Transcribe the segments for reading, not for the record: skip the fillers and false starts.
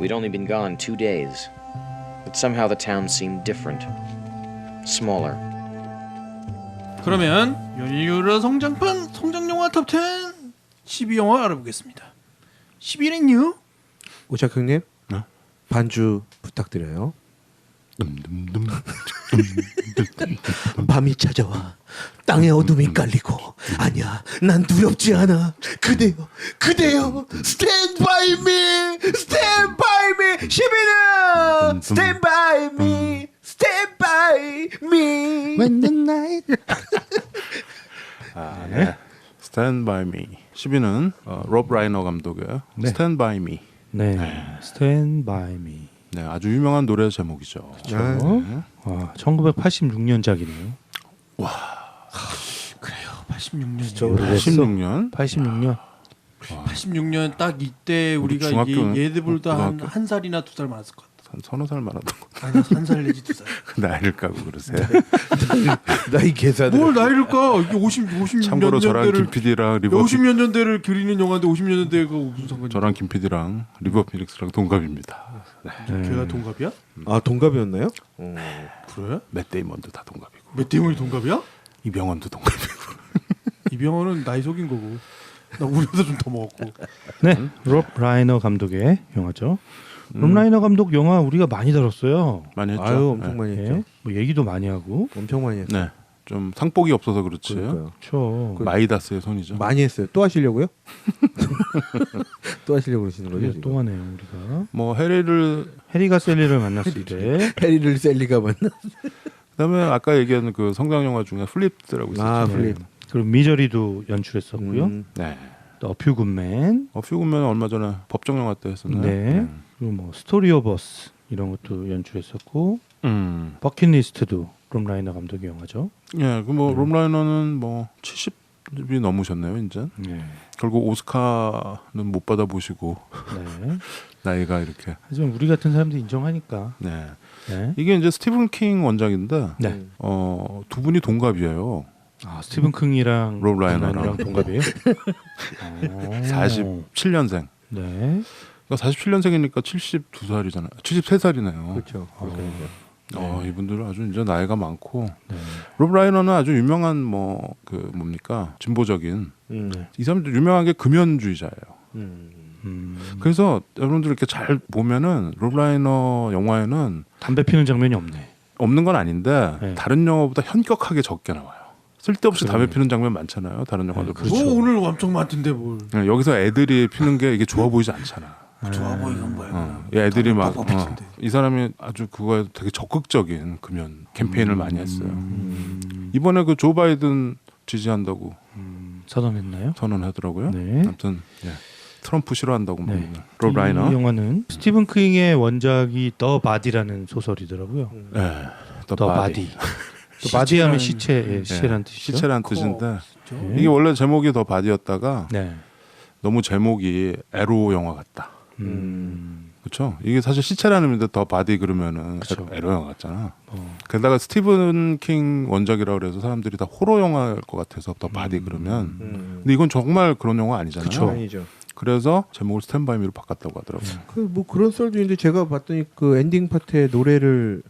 We'd only been gone 2 days, but somehow the town seemed different, smaller. 그러면 연일유라 성장판 성장영화 탑10 12영화 알아보겠습니다. 11위는요? 오작 형님 네? 반주 부탁드려요. 밤이 찾아와 땅에 어둠이 깔리고 아니야 난 두렵지 않아 그대여 그대여 Stand by me Stand by me 12는 Stand by me Stand by me When the night 네. Stand by Me. 10위는 롭 라이너 감독의 네. Stand by Me. 네. Stand by me. 네, 아주 유명한 노래 제목이죠. 네. 1986년작이네요. 그래요. 86년. 16년. 86년. 86년 딱 이때 우리 우리가 중학교는- 얘들보다 고등학교. 한 살이나 2살 많았을 것 같아. 한 서너 살 많았던 거. 아니 한 살 내지 2살. 나이를 까고 그러세요. 나이 계산을 뭘 나이를 까? 이게 50 참고로 저랑 김 PD랑 50년 전대를 그리는 영화인데 50년 전대가 무슨 상관이야? 저랑 김 PD랑 리버 피닉스랑 동갑입니다. 네. 걔가 동갑이야? 아 동갑이었나요? 그래? 맷 데이먼도 다 동갑이고 맷 데이먼이 동갑이야? 이병헌도 동갑이고. 이병헌은 나이 속인 거고. 나 우리보다 좀 더 먹었고. 네. 롭 라이너 감독의 영화죠. 롭 라이너 감독 영화 우리가 많이 다뤘어요. 많이 했죠. 아유 엄청 네. 많이 했죠. 네. 뭐 얘기도 많이 하고. 엄청 많이 했어요. 네. 좀 상복이 없어서 그렇지. 그러니까요. 그렇죠. 마이다스의 손이죠. 많이 했어요. 또 하시려고요? 또 하시려고 그러시는 거죠? 그게 지금? 또 하네요 우리가. 뭐 해리를 해리가 셀리를 만났을 때. 페리를 셀리가 만나. 그다음에 아까 얘기한 그 성장 영화 중에 플립스라고 있었죠. 아 네. 플립. 그리고 미저리도 연출했었고요. 네. 또 어퓨 굿맨. 퓨그맨 얼마 전에 법정 영화 때 했었나요? 네. 그리고 뭐 스토리 오브 어스 이런 것도 연출했었고 버킷리스트도 롬 라이너 감독의 영화죠. 예, 그뭐 롬라이너는 뭐 70이 넘으셨네요, 이제. 네. 결국 오스카는 못 받아 보시고 네. 나이가 이렇게. 하지만 우리 같은 사람들이 인정하니까. 네. 네. 이게 이제 스티븐 킹 원작인데 네. 두 분이 동갑이에요. 아 스티븐 킹이랑 롭 라이너랑. 롬 라이너랑 동갑이에요? 47년생. 네. 그러니까 47년생이니까 72살이잖아요. 73살이네요. 그렇죠. 이분들은 아주 이제 나이가 많고 네. 롭 라이너는 아주 유명한 뭐 그 뭡니까 진보적인 네. 이 사람들 유명한 게 금연주의자예요. 그래서 여러분들 이렇게 잘 보면은 롭 라이너 영화에는 담배 피는 장면이 없네. 없는 건 아닌데 네. 다른 영화보다 현격하게 적게 나와요. 쓸데없이 그러네. 담배 피는 장면 많잖아요. 다른 영화들 그렇죠. 보면. 뭐 오늘 엄청 많던데 뭘. 여기서 애들이 피는 게 이게 좋아 보이지 않잖아. 좋아 보이건 뭐야. 이 애들이 막 뻑뻑해진대. 이 사람이 아주 그거에 되게 적극적인 금연 캠페인을 많이 했어요. 이번에 그 조 바이든 지지한다고 선언했나요? 선언하더라고요. 네. 아무튼 예. 트럼프 싫어한다고 네. 뭐 롭 라이너. 이 영화는 스티븐 킹의 원작이 더 바디라는 소설이더라고요. 예. 더 바디. 또 바디하면 시체, 시체란 뜻이죠. 시체란 뜻인데 네. 이게 원래 제목이 더 바디였다가 네. 너무 제목이 에로 영화 같다. 그렇죠. 이게 사실 시체라는 의미인데 더 바디 그러면은 그쵸. 에로 영화 같잖아. 게다가 스티븐 킹 원작이라 그래서 사람들이 다 호러 영화일 것 같아서 더 바디 그러면. 근데 이건 정말 그런 영화 아니잖아요. 그쵸. 아니죠. 그래서 제목을 스탠바이미로 바꿨다고 하더라고요. 그뭐 그런 썰도 있는데 제가 봤더니 그 엔딩 파트의 노래를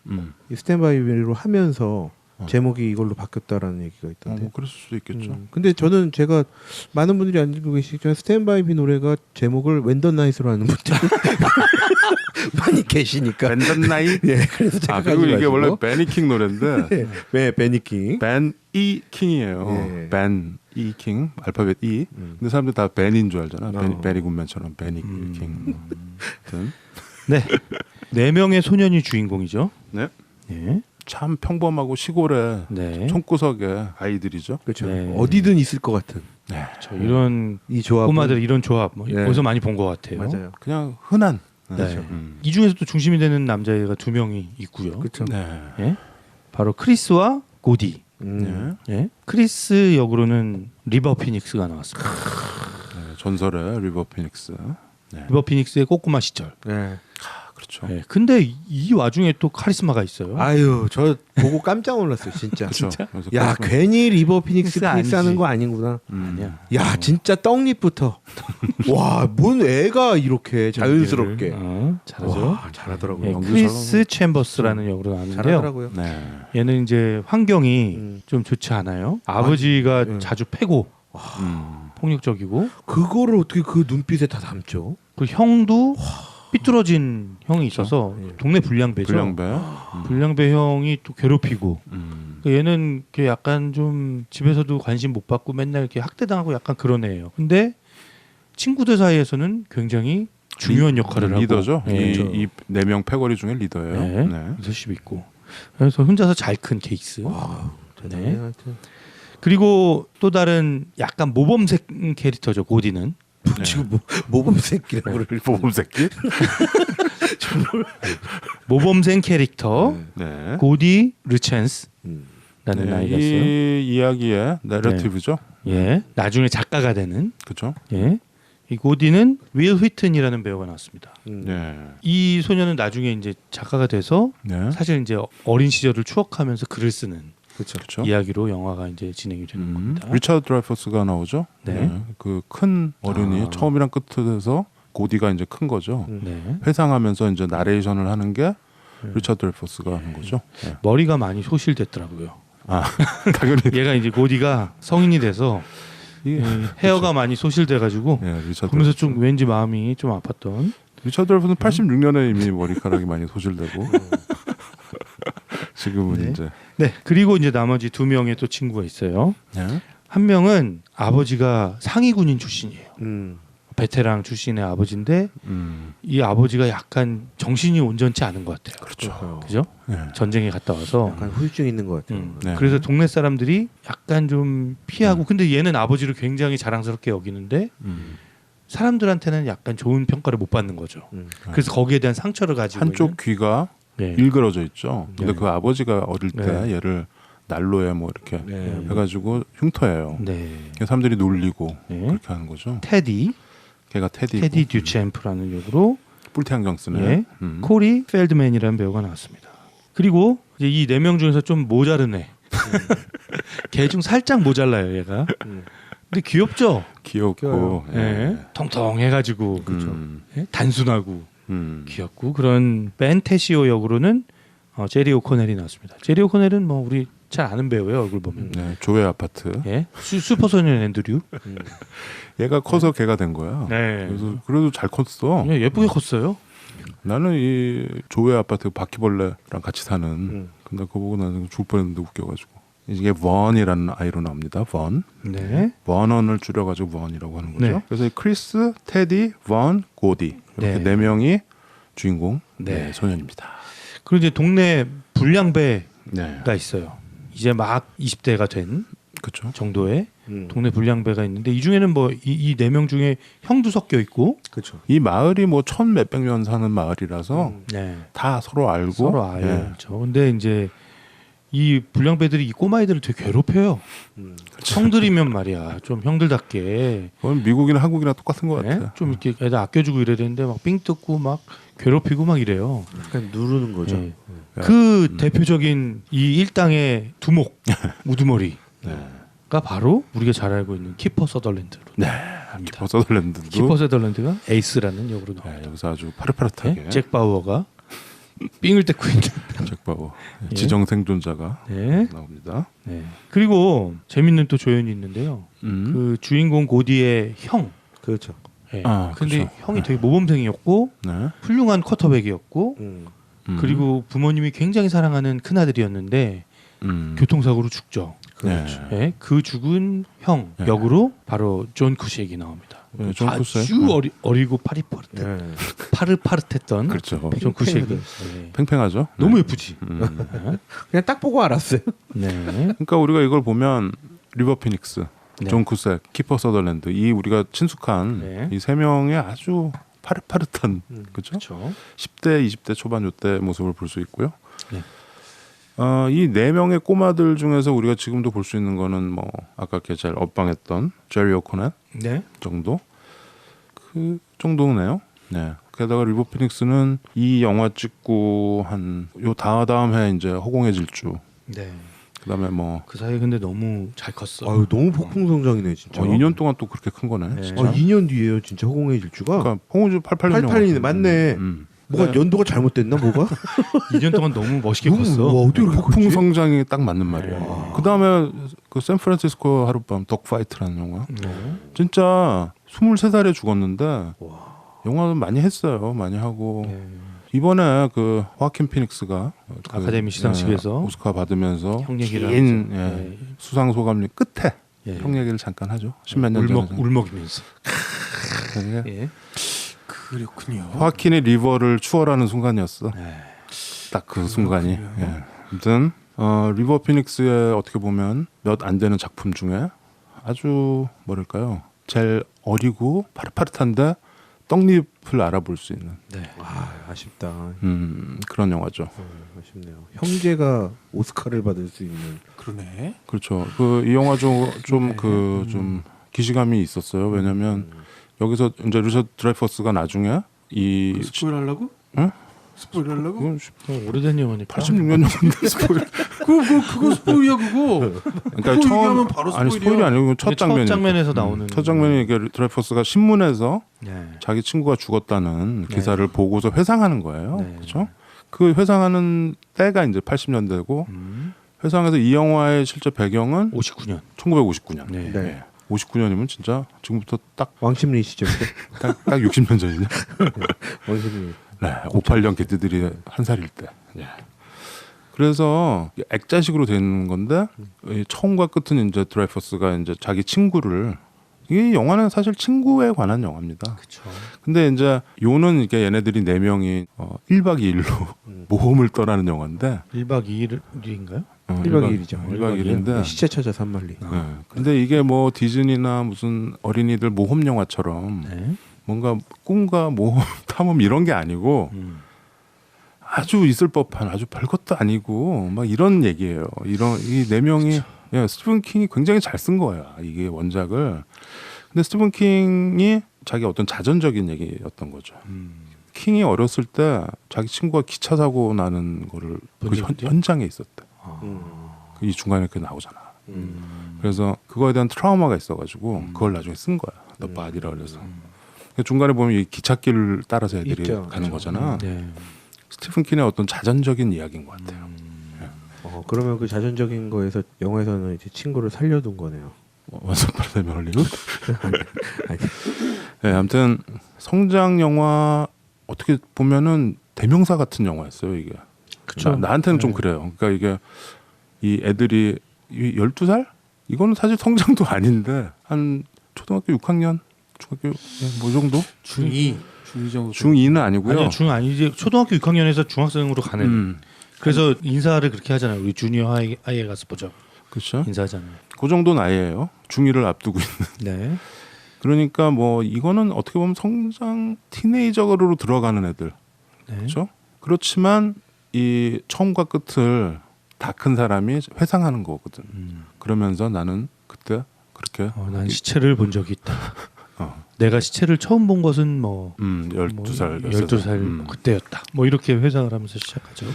이 스탠바이로 하면서 제목이 이걸로 바뀌었다라는 얘기가 있던데. 뭐 그랬을 수도 있겠죠. 근데 저는 제가 많은 분들이 안 알고 계시지만 스탠바이비 노래가 제목을 웬더 나이스로 하는 분들 많이 계시니까. 밴던 나이. 예, 그래서 제가 그리고 이게 원래 베니킹 노래인데 네, 베니킹. 벤 이 킹이에요. 예. 벤 이 킹 알파벳 E. 근데 사람들 다 벤인 줄 알잖아. 베니 굿맨처럼 베니 킹. 아무튼 네. 네 명의 소년이 주인공이죠. 네. 네. 참 평범하고 시골의 네. 촌구석의 아이들이죠. 그렇죠. 네. 어디든 있을 것 같은 네. 저 이런 이 조합. 꼬마들 이런 조합 뭐 네. 어디서 많이 본 것 같아요. 맞아요. 그냥 흔한. 네. 이 중에서도 중심이 되는 남자애가 두 명이 있고요. 그렇죠. 네. 예? 바로 크리스와 고디. 네. 예? 크리스 역으로는 리버 피닉스가 나왔습니다. 네. 전설의 리버 피닉스. 네. 리버 피닉스의 꼬꼬마 시절. 네. 그렇죠. 네, 근데 이 와중에 또 카리스마가 있어요. 아유 저 보고 깜짝 놀랐어요 진짜. 그렇죠. 그래서 야 카리스마- 괜히 리버 피닉스 피닉스 피닉스 하는 아니지. 거 아니구나. 아니야. 야 진짜 떡잎부터 와 뭔 애가 이렇게 자연스럽게 잘하죠. 와, 잘하더라고요. 예, 연기 크리스 챔버스라는 역으로 나왔는데요. 잘하더라고요. 네. 얘는 이제 환경이 음. 좀 좋지 않아요. 아버지가 예. 자주 패고 폭력적이고 그거를 어떻게 그 눈빛에 다 담죠? 그 형도 삐뚤어진 형이 있어서 예. 동네 불량배죠. 불량배. 불량배 형이 또 괴롭히고 음. 얘는 이렇게 약간 좀 집에서도 관심 못 받고 맨날 이렇게 학대당하고 약간 그런 애예요. 근데 친구들 사이에서는 굉장히 중요한 역할을 하고 리더죠. 예. 이 4명 패거리 중에 리더예요. 네. 네. 리더십 있고 그래서 혼자서 잘 큰 케이스. 대단해, 네. 하여튼. 그리고 또 다른 약간 모범생 캐릭터죠. 고디는 지금 모범 새끼라고 그래. 보험 새끼. 모범생 캐릭터 네. 고디 르챈스라는 음. 아이가 있어요. 이 이야기의 내러티브죠. 예, 나중에 작가가 되는 그렇죠. 예, 이 고디는 윌 휘튼이라는 배우가 나왔습니다. 네. 이 소녀는 나중에 이제 작가가 돼서 네. 사실 이제 어린 시절을 추억하면서 글을 쓰는 그렇죠. 그렇죠. 이야기로 영화가 이제 진행이 되는 겁니다. 리차드 드라이퍼스가 나오죠. 네. 그 큰 어른이 아. 처음이랑 끝에서 고디가 이제 큰 거죠. 네. 회상하면서 이제 나레이션을 하는 게 리차드 드라이퍼스가 하는 거죠. 네. 머리가 많이 소실됐더라고요. 아, 당연히 얘가 이제 고디가 성인이 돼서 이 헤어가 많이 소실돼가지고 네, 리차드 보면서 좀 왠지 마음이 좀 아팠던. 리차드 드라이퍼스는 86년에 이미 머리카락이 많이 소실되고 지금은 네. 이제 네. 그리고 이제 나머지 두 명의 또 친구가 있어요. 네. 한 명은 아버지가 상위 군인 출신이에요. 음. 베테랑 출신의 아버지인데 이 아버지가 약간 정신이 온전치 않은 것 같아요. 그렇죠. 그죠? 네. 전쟁에 갔다 와서. 약간 후유증 있는 것 같아요. 네. 그래서 동네 사람들이 약간 좀 피하고 근데 얘는 아버지를 굉장히 자랑스럽게 여기는데 사람들한테는 약간 좋은 평가를 못 받는 거죠. 그래서 거기에 대한 상처를 가지고 한쪽 있는. 귀가 네. 일그러져 있죠. 근데 네. 그 아버지가 어릴 때 네. 얘를 난로에 뭐 이렇게 네. 해가지고 흉터예요. 네. 그래서 사람들이 놀리고 네. 그렇게 하는 거죠. 테디 걔가 테디. 듀챔프라는 역으로 뿔테 안경 쓰네. 예. 코리 펠드맨이라는 배우가 나왔습니다. 그리고 이제 이 네 명 중에서 좀 모자른 애. 걔 중 살짝 모자라요, 얘가. 근데 귀엽죠? 귀엽고. 예. 통통해가지고 예? 단순하고 귀엽고 그런 벤 테시오 역으로는 제리 오코넬이 나왔습니다. 제리 오코넬은 뭐 우리 잘 아는 배우예요, 얼굴 보면. 네, 조회 아파트. 예, 슈퍼소년 앤드류. 얘가 커서 걔가 된 거야. 네. 그래서 그래도 잘 컸어. 그냥 예쁘게 컸어요. 나는 이 조회 아파트 바퀴벌레랑 같이 사는. 근데 그거 보고 나는 죽을 뻔했는데 웃겨가지고. 이게 번이라는 아이로 나옵니다. 번. 네. 번언을 줄여가지고 번이라고 하는 거죠. 네. 그래서 이 크리스, 테디, 번, 고디 이렇게 네. 네 명이 주인공 네. 소년입니다. 그리고 이제 동네 불량배가 네, 있어요. 이제 막 20대가 된 그렇죠. 정도의 동네 불량배가 있는데 이 중에는 뭐 이 네 명 중에 형도 섞여 있고 그렇죠. 이 마을이 뭐 1,000몇백 년 사는 마을이라서 네. 다 서로 알고 서로 알죠. 근데 이제 이 불량배들이 이 꼬마이들을 되게 괴롭혀요. 형들이면 말이야 좀 형들답게 그건 미국이나 한국이나 똑같은 것 네? 같아요. 좀 이렇게 애들 아껴주고 이래야 되는데 막 삥 뜯고 막 괴롭히고 막 이래요. 약간 누르는 거죠. 네. 그 대표적인 이 일당의 두목 우두머리가 바로 우리가 잘 알고 있는 키퍼 서덜랜드로. 네, 키퍼 서덜랜드도 키퍼 서덜랜드가 에이스라는 역으로 네, 나옵니다. 여기서 아주 파릇파릇하게 네? 잭 바우어가 삥을 떼고 있는. 잭 바워 예. 지정 생존자가 네. 나옵니다. 네. 그리고 재밌는 또 조연이 있는데요. 그 주인공 고디의 형. 그렇죠. 네. 아, 근데 그렇죠. 형이 되게 모범생이었고 네. 훌륭한 쿼터백이었고 그리고 부모님이 굉장히 사랑하는 큰 아들이었는데 교통사고로 죽죠. 그렇죠. 네. 그 죽은 형 네. 역으로 바로 존 쿠시액이 나옵니다. 네, 존 쿠시액. 아주 어리고 파릇파릇했던 그렇죠. 존 쿠시액이 팽팽하던. 팽팽하죠. 너무 네. 예쁘지. 그냥 딱 보고 알았어요. 네. 그러니까 우리가 이걸 보면 리버 피닉스, 네. 존 쿠색, 키퍼 서덜랜드 이 우리가 친숙한 네. 이 세 명의 아주 파릇파릇한 그렇죠? 그렇죠. 10대, 20대 초반 요때 모습을 볼 수 있고요. 네. 이 네 명의 꼬마들 중에서 우리가 지금도 볼 수 있는 거는 뭐 아까 제일 업방했던 제리 오코넬 네. 정도 그 정도네요. 네. 게다가 리버 피닉스는 이 영화 찍고 한 요 다음 해 이제 허공의 질주. 네. 그다음에 뭐 그 사이에 근데 너무 잘 컸어. 아유 너무 폭풍성장이네 진짜. 2년 동안 또 그렇게 큰 거네. 네. 진짜. 2년 뒤에요 진짜 허공의 질주가. 그러니까 홍우주 88년 88년이네 맞네. 뭐가 네. 연도가 잘못됐나 뭐가? 2년 동안 너무 멋있게 와 컸어. 어떻게 이렇게 폭풍 컸지? 성장이 딱 맞는 말이야. 그다음에 그 샌프란시스코 하룻밤 덕파이트라는 영화. 네. 진짜 23살에 죽었는데 영화는 많이 했어요. 많이 하고 네. 이번에 그 호아킨 피닉스가 그, 아카데미 시상식에서 오스카 받으면서 형 얘기를 긴 하면서. 네. 수상 소감리 끝에 예. 형 얘기를 잠깐 하죠. 십몇 년 전에. 울먹이면서. 그게 예. 그렇군요. 호아킨이 리버를 추월하는 순간이었어. 네. 딱 그 순간이. 예. 아무튼 리버 피닉스의 어떻게 보면 몇 안 되는 작품 중에 아주 뭐랄까요, 제일 어리고 파릇파릇한데 떡잎을 알아볼 수 있는 네. 아쉽다. 그런 영화죠. 아쉽네요. 형제가 오스카를 받을 수 있는. 그러네. 그렇죠. 그 이 영화 좀 기시감이 있었어요. 왜냐하면 여기서 이제 루셔 드라이퍼스가 나중에 이 스포일 하려고? 응? 스포일 하려고? 그건 오래된 영화니까. 86년 영화인데 스포일. 그거 스포일이야 그거. 그러니까 그거 얘기하면 바로 아니 스포일이야. 스포일이 아니고 첫 장면이. 장면에서 나오는. 첫 장면이 이게 드라이퍼스가 신문에서 네. 자기 친구가 죽었다는 네. 기사를 보고서 회상하는 거예요. 네. 그렇죠? 그 회상하는 때가 이제 80년대고 회상에서 이 영화의 실제 배경은 59년. 1959년. 네. 네. 59년이면 진짜 지금부터 딱 왕십리 시절 때. 60년 전이냐? 왕십리. 네, 58년 개띠들이 한 살일 때. 예. 그래서 액자식으로 된 건데 이 처음과 끝은 이제 드라이퍼스가 이제 자기 친구를, 이 영화는 사실 친구에 관한 영화입니다. 그렇죠. 근데 이제 요는 이게 얘네들이 4명이 1박 2일로 모험을 떠나는 영화인데 1박 2일인가요? 1박 2일이죠. 1박 2일인데 시체 찾아서 한 마리. 근데 이게 뭐 디즈니나 무슨 어린이들 모험 영화처럼 네. 뭔가 꿈과 모험, 탐험 이런 게 아니고 아주 있을 법한 아주 별것도 아니고 막 이런 얘기예요. 이런 이 4명이 예, 스티븐 킹이 굉장히 잘 쓴 거야. 이게 원작을. 근데 스티븐 킹이 자기 어떤 자전적인 얘기였던 거죠. 킹이 어렸을 때 자기 친구가 기차 사고 나는 거를 그 본 적이 현장에 있었대. 이 중간에 그 나오잖아. 그래서 그거에 대한 트라우마가 있어가지고 그걸 나중에 쓴 거야. 더 바디라 그래서. 중간에 보면 이 기찻길을 따라서 애들이 있죠. 가는 거잖아. 네. 스티븐 킹의 어떤 자전적인 이야기인 것 같아요. 그러면 그 자전적인 거에서 영화에서는 이제 친구를 살려둔 거네요. 원서파르다메 헐리우드. 아니. 네, 아무튼 성장 영화 어떻게 보면은 대명사 같은 영화였어요 이게. 그쵸. 나한테는 좀 그래요. 그러니까 이게 이 애들이 12살? 이거는 사실 성장도 아닌데 한 초등학교 6학년, 중학교 뭐 정도? 중2 정도. 중2는 아니고요. 아니요, 중 아니지. 초등학교 6학년에서 중학생으로 가는. 그래서 인사를 그렇게 하잖아요. 우리 주니어 하이에 가서 보죠. 그렇죠. 인사하잖아요. 그 정도 나이예요. 중2를 앞두고 있는. 네. 그러니까 뭐 이거는 어떻게 보면 성장 티네이저로 들어가는 애들. 네. 그렇죠? 그렇지만 이 처음과 끝을 다 큰 사람이 회상하는 거거든. 그러면서 나는 그때 그렇게 난 시체를 본 적이 있다. 내가 시체를 처음 본 것은 뭐 12살, 12살 그때였다. 뭐 이렇게 회상을 하면서 시작하죠.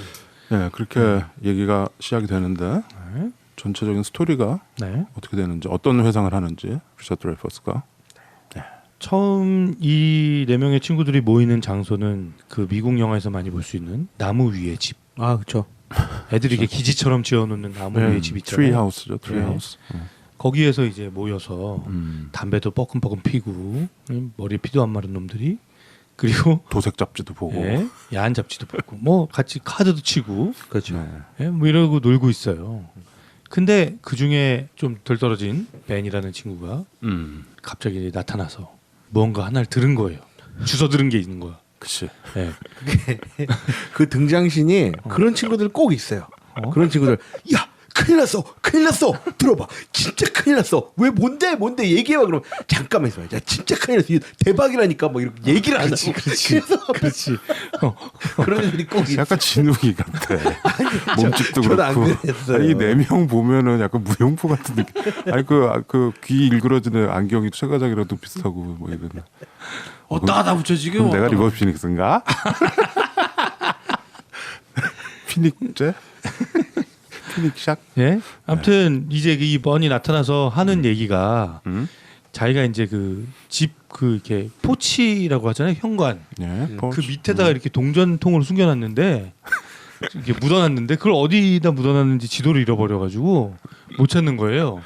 네, 그렇게 얘기가 시작이 되는데 네. 전체적인 스토리가 네. 어떻게 되는지, 어떤 회상을 하는지 리처드 드라이퍼스가. 처음 이 4명의 친구들이 모이는 장소는 그 미국 영화에서 많이 볼 수 있는 나무 위의 집. 아 그렇죠. 애들이 이게 기지처럼 지어놓는 나무 위의 집 있잖아요. 트리하우스죠, 트리하우스. 거기에서 이제 모여서 담배도 뻐끔뻐끔 피고 머리에 피도 안 마른 놈들이, 그리고 도색 잡지도 보고. 예, 야한 잡지도 보고 뭐 같이 카드도 치고 그렇죠. 네. 예, 뭐 이러고 놀고 있어요. 근데 그 중에 좀 덜 떨어진 벤이라는 친구가 갑자기 나타나서 무언가 하나를 들은 거예요. 주워 들은 게 있는 거야. 그치. 예. 그 등장신이 그런 친구들 꼭 있어요. 그런 친구들 야 큰일 났어 들어봐 진짜 큰일 났어 왜 뭔데 얘기해봐. 그럼 잠깐만 있어. 야 진짜 큰일 났어 이거 대박이라니까 뭐 이렇게 얘기를 안 하고 그렇지. 그런 애들이 꼭 있어. 약간 진욱이 같아. 몸집도 저도 안 그렇고. 그랬어요. 아니 4명 보면은 약간 무용포 같은 느낌. 아니 그 귀 일그러지는 안경이 최과장이랑도 비슷하고 뭐 이런. 따다 붙여 지금. 그럼 내가 리버 피닉스인가? 피닉제? 피닉샥? 예. 아무튼 이제 이 번이 나타나서 하는 얘기가 자기가 이제 그 집 그 이렇게 포치라고 하잖아요. 현관. 예. 그 밑에다가 이렇게 동전통으로 숨겨놨는데 이렇게 묻어놨는데 그걸 어디다 묻어놨는지 지도를 잃어버려가지고 못 찾는 거예요.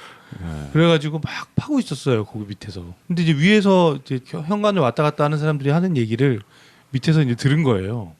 그래가지고 막 파고 있었어요. 거기 밑에서. 근데 이제 위에서 이제 현관을 왔다 갔다 하는 사람들이 하는 얘기를 밑에서 이제 들은 거예요.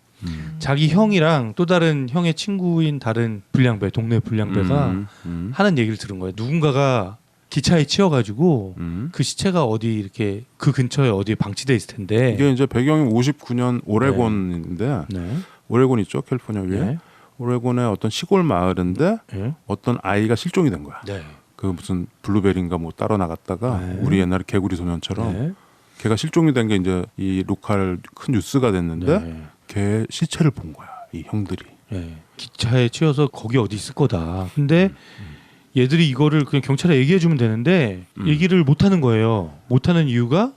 자기 형이랑 또 다른 형의 친구인 다른 불량배, 동네 불량배가 하는 얘기를 들은 거예요. 누군가가 기차에 치여가지고 그 시체가 어디 이렇게 그 근처에 어디에 방치돼 있을 텐데. 이게 이제 배경이 59년 오레곤인데 네. 오레곤 있죠, 캘리포니아 위에. 네. 오레곤의 어떤 시골 마을인데 네. 어떤 아이가 실종이 된 거야. 네. 그 무슨 블루베리인가 뭐 따러 나갔다가 네. 우리 옛날에 개구리 소년처럼 네. 걔가 실종이 된 게 이제 이 로컬 큰 뉴스가 됐는데 네. 걔 시체를 본 거야, 이 형들이. 네. 기차에 치여서 거기 어디 있을 거다. 근데 얘들이 이거를 그냥 경찰에 얘기해 주면 되는데 얘기를 못 하는 거예요. 못 하는 이유가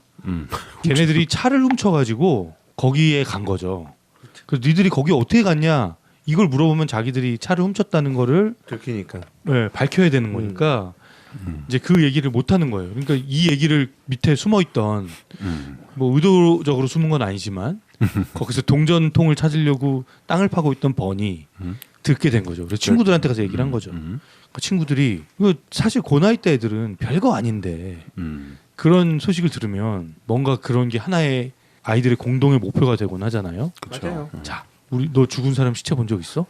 걔네들이 차를 훔쳐가지고 거기에 간 거죠. 그래서 니들이 거기 어떻게 갔냐 이걸 물어보면 자기들이 차를 훔쳤다는 거를 들키니까. 네, 밝혀야 되는 거니까 이제 그 얘기를 못 하는 거예요. 그러니까 이 얘기를 밑에 숨어 있던 뭐 의도적으로 숨은 건 아니지만 거기서 동전통을 찾으려고 땅을 파고 있던 번이 듣게 된 거죠. 그래서 친구들한테 가서 얘기를 한 거죠. 그 친구들이 이거 사실 그 나이 때 애들은 별거 아닌데 그런 소식을 들으면 뭔가 그런 게 하나의 아이들의 공동의 목표가 되곤 하잖아요. 그렇죠. 자, 우리 너 죽은 사람 시체 본 적 있어?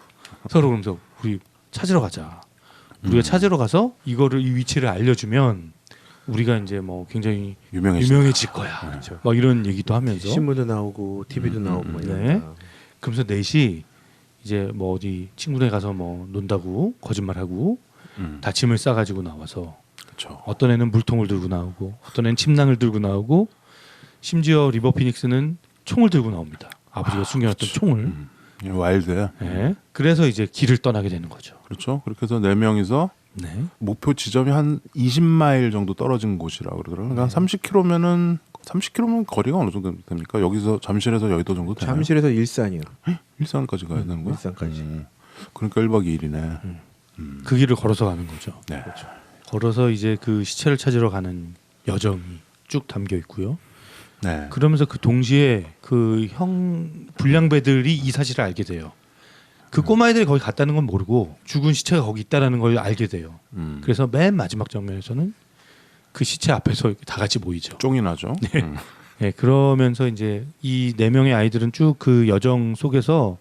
서로 그러면서 우리 찾으러 가자. 우리가 찾으러 가서 이거를 이 위치를 알려주면 우리가 이제 뭐 굉장히 유명해질 거야. 그렇죠. 막 이런 얘기도 하면서 신문도 나오고 TV도 나오고 막 네. 이러니까. 그러면서 넷이 이제 뭐 어디 친구네 가서 뭐 논다고 거짓말하고 다짐을 싸가지고 나와서 그렇죠. 어떤 애는 물통을 들고 나오고 어떤 애는 침낭을 들고 나오고 심지어 리버 피닉스는 총을 들고 나옵니다. 아버지가 숨겨놨던 총을. 와일드야. 네. 그래서 이제 길을 떠나게 되는 거죠. 그렇죠. 그렇게 해서 네 명이서 네. 목표 지점이 한 20마일 정도 떨어진 곳이라고 그러더라고요. 그러니까 30km면 거리가 어느 정도 됩니까? 여기서 잠실에서 여의도 정도 되나요? 잠실에서 일산이요. 일산까지 가야 되는 거야? 일산까지. 그러니까 1박 2일이네. 그 길을 걸어서 가는 거죠. 네. 그렇죠. 걸어서 이제 그 시체를 찾으러 가는 여정이 쭉 담겨 있고요. 네. 그러면서 그 동시에 그 형 불량배들이 이 사실을 알게 돼요. 그 꼬마애들이 거기 갔다는 건 모르고 죽은 시체가 거기 있다라는 걸 알게 돼요. 그래서 맨 마지막 장면에서는 그 시체 앞에서 다 같이 모이죠. 쫑이 나죠. 네, 그러면서 이제 이 네 명의 아이들은 쭉 그 여정 속에서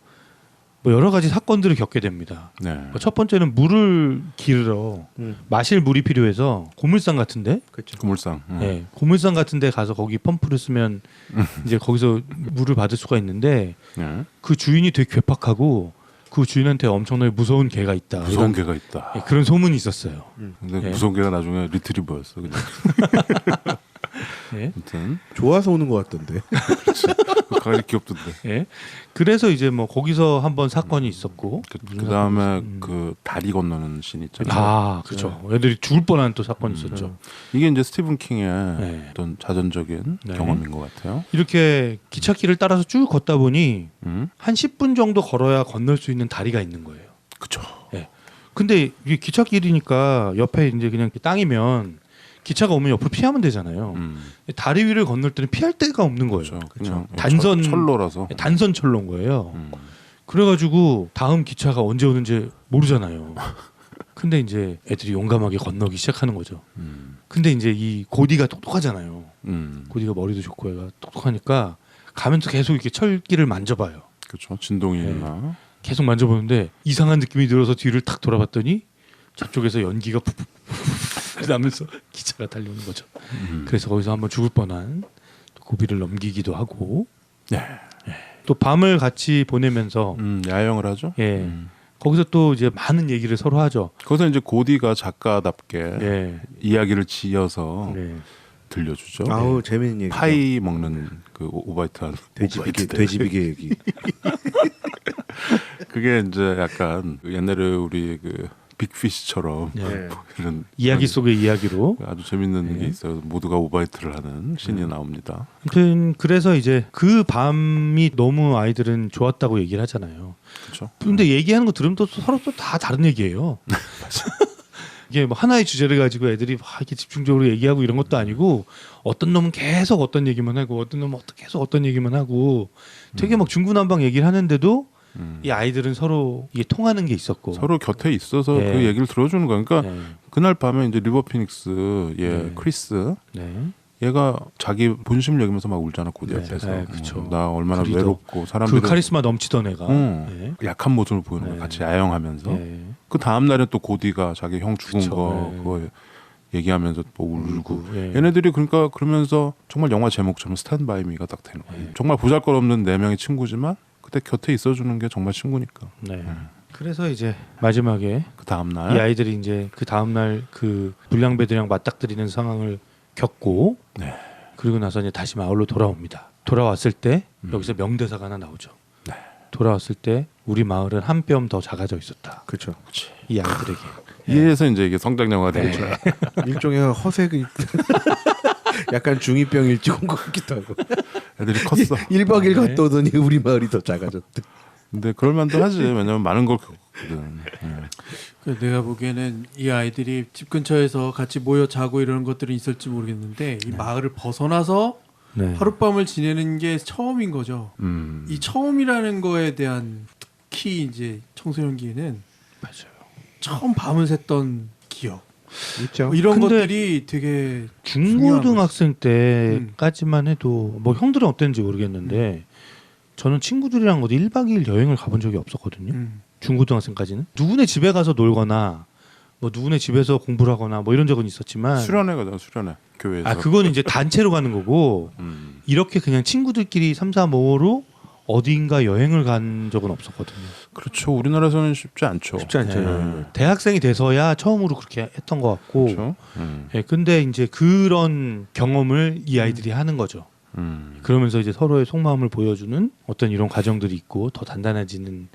뭐 여러 가지 사건들을 겪게 됩니다. 네. 뭐첫 번째는 물을 기르러 마실 물이 필요해서 고물상 같은데, 그렇죠. 그물상. 네, 고물상 같은데 가서 거기 펌프를 쓰면 이제 거기서 물을 받을 수가 있는데 네. 그 주인이 되게 괴팍하고 그 주인한테 엄청나게 무서운 개가 있다. 무서운 이런, 개가 있다. 네, 그런 소문이 있었어요. 근데 네. 무서운 개가 나중에 리트리버였어. 그냥. 네. 아무튼 좋아서 오는 것 같던데. 그 강아지 귀엽던데. 예. 그래서 이제 뭐 거기서 한번 사건이 있었고 그 다음에 그 다리 건너는 씬 있잖아요. 아 그렇죠. 애들이 죽을 뻔한 또 사건이 있었죠. 이게 이제 스티븐 킹의 네. 어떤 자전적인 네. 경험인 것 같아요. 이렇게 기찻길을 따라서 쭉 걷다 보니 음? 한 10분 정도 걸어야 건널 수 있는 다리가 있는 거예요. 그쵸. 예. 근데 이게 기찻길이니까 옆에 이제 그냥 땅이면 기차가 오면 옆으로 피하면 되잖아요. 다리 위를 건널 때는 피할 데가 없는 거예요. 그렇죠. 그냥 단선 철로라서. 단선 철로인 거예요. 그래가지고 다음 기차가 언제 오는지 모르잖아요. 근데 이제 애들이 용감하게 건너기 시작하는 거죠. 근데 이제 이 고디가 똑똑하잖아요. 고디가 머리도 좋고 애가 똑똑하니까 가면서 계속 이렇게 철길을 만져봐요. 그렇죠. 진동이 있나. 계속 만져보는데 이상한 느낌이 들어서 뒤를 탁 돌아봤더니 저쪽에서 연기가 푹푹 나면서 기차가 달려오는 거죠. 그래서 거기서 한번 죽을 뻔한 고비를 넘기기도 하고 네. 또 밤을 같이 보내면서 야영을 하죠. 예 거기서 또 이제 많은 얘기를 서로 하죠. 거기서 이제 고디가 작가답게 예. 이야기를 지어서 네. 들려주죠. 아우 재밌는 얘기. 파이 먹는 그 오바이트한 돼지비계 얘기. 그게 이제 약간 옛날에 우리 그 빅피쉬처럼 네. 이런 이야기 속의 이야기로. 아주 재밌는 네. 게 있어요. 모두가 오바이트를 하는 씬이 나옵니다. 아무튼 그래서 이제 그 밤이 너무 아이들은 좋았다고 얘기를 하잖아요. 그렇죠. 근데 얘기하는 거 들으면 또 서로 또 다 다른 얘기예요. 이게 뭐 하나의 주제를 가지고 애들이 막 이렇게 집중적으로 얘기하고 이런 것도 아니고 어떤 놈은 계속 어떤 얘기만 하고 어떤 놈은 계속 어떤 얘기만 하고 되게 막 중구난방 얘기를 하는데도 이 아이들은 서로 이게 통하는 게 있었고 서로 곁에 있어서 네. 그 얘기를 들어주는 거야. 그러니까 네. 그날 밤에 이제 리버 피닉스 네. 크리스 네. 얘가 자기 본심 얘기면서 막 울잖아 고대 네. 앞에서. 네, 그쵸. 나 얼마나 그리도 외롭고 사람들이 그 카리스마 넘치던 애가 네. 약한 모습을 보이는 거야. 네. 같이 야영하면서. 네. 그 다음 날에 또 고디가 자기 형 죽은 그쵸. 거 네. 그거 얘기하면서 뭐 울고. 네. 얘네들이 그러니까 그러면서 정말 영화 제목처럼 스탠드 바이 미가 딱 되는 거예요. 정말 보잘것없는 네 명의 친구지만 그때 곁에 있어주는 게 정말 친구니까. 네. 그래서 이제 마지막에 그 다음 이 날 아이들이 이제 그 다음 날그 불량배들이랑 맞닥뜨리는 상황을 겪고 네. 그리고 나서 이제 다시 마을로 돌아옵니다. 돌아왔을 때 여기서 명대사가 하나 나오죠. 네. 돌아왔을 때 우리 마을은 한 뼘 더 작아져 있었다. 그렇죠. 이 아이들에게. 이에서 이제 이게 성장 영화 되는 네. 거야. 일종의 허세가 약간 중2병 일찍 온 것 같기도 하고. 애들이 컸어. 1박 2일 네. 갔다 오더니 우리 마을이 더 작아졌대. 근데 그럴 만도 하지. 왜냐면 많은 걸 겪거든. 그 내가 보기에는 이 아이들이 집 근처에서 같이 모여 자고 이러는 것들은 있을지 모르겠는데 이 마을을 벗어나서 네. 하룻밤을 지내는 게 처음인 거죠. 이 처음이라는 거에 대한 특히 이제 청소년기에는 맞아요. 처음 밤을 샜던 기억 있죠. 뭐 이런 근데 것들이 되게 중고등학생 때까지만 해도 뭐 형들은 어땠는지 모르겠는데 저는 친구들이랑 어디 1박 2일 여행을 가본 적이 없었거든요. 중고등학생까지는 누구네 집에 가서 놀거나 뭐 누구네 집에서 공부를 하거나 뭐 이런 적은 있었지만 수련회 가자 수련회 교회에서. 아 그거는 이제 단체로 가는 거고 이렇게 그냥 친구들끼리 3, 4, 5로 어딘가 여행을 간 적은 없었거든요. 그렇죠. 우리나라에서는 쉽지 않죠. 쉽지 않죠. 네. 대학생이 돼서야 처음으로 그렇게 했던 것 같고 그렇죠. 예, 근데 이제 그런 경험을 이 아이들이 하는 거죠. 그러면서 이제 서로의 속마음을 보여주는 어떤 이런 과정들이 있고 더 단단해지는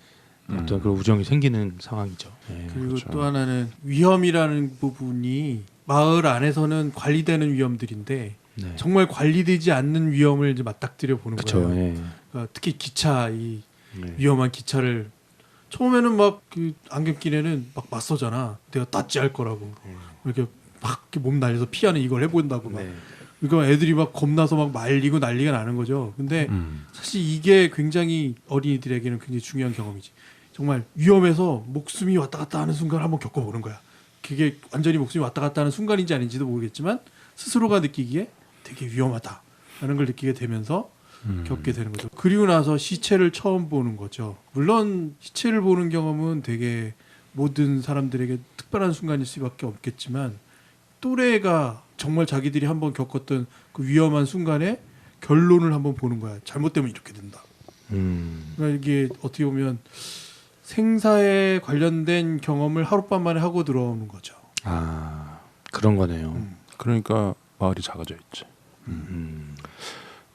어떤 그런 우정이 생기는 상황이죠. 예. 그리고 그렇죠. 또 하나는 위험이라는 부분이 마을 안에서는 관리되는 위험들인데 네. 정말 관리되지 않는 위험을 이제 맞닥뜨려 보는 그렇죠. 거예요. 예. 그러니까 특히 기차 이 네. 위험한 기차를 처음에는 막 그 안경 낀 애는 막 맞서잖아. 내가 따찌 할 거라고 이렇게 막 이렇게 몸 날려서 피하는 이걸 해본다고 막. 네. 그러니까 애들이 막 겁나서 막 말리고 난리가 나는 거죠. 근데 사실 이게 굉장히 어린이들에게는 굉장히 중요한 경험이지. 정말 위험해서 목숨이 왔다 갔다 하는 순간을 한번 겪어보는 거야. 그게 완전히 목숨이 왔다 갔다 하는 순간인지 아닌지도 모르겠지만 스스로가 느끼기에 되게 위험하다라는 걸 느끼게 되면서 겪게 되는 거죠. 그리고 나서 시체를 처음 보는 거죠. 물론 시체를 보는 경험은 되게 모든 사람들에게 특별한 순간일 수밖에 없겠지만 또래가 정말 자기들이 한번 겪었던 그 위험한 순간에 결론을 한번 보는 거야. 잘못되면 이렇게 된다. 그러니까 이게 어떻게 보면 생사에 관련된 경험을 하룻밤 만에 하고 들어오는 거죠. 아 그런 거네요. 그러니까 마을이 작아져 있지.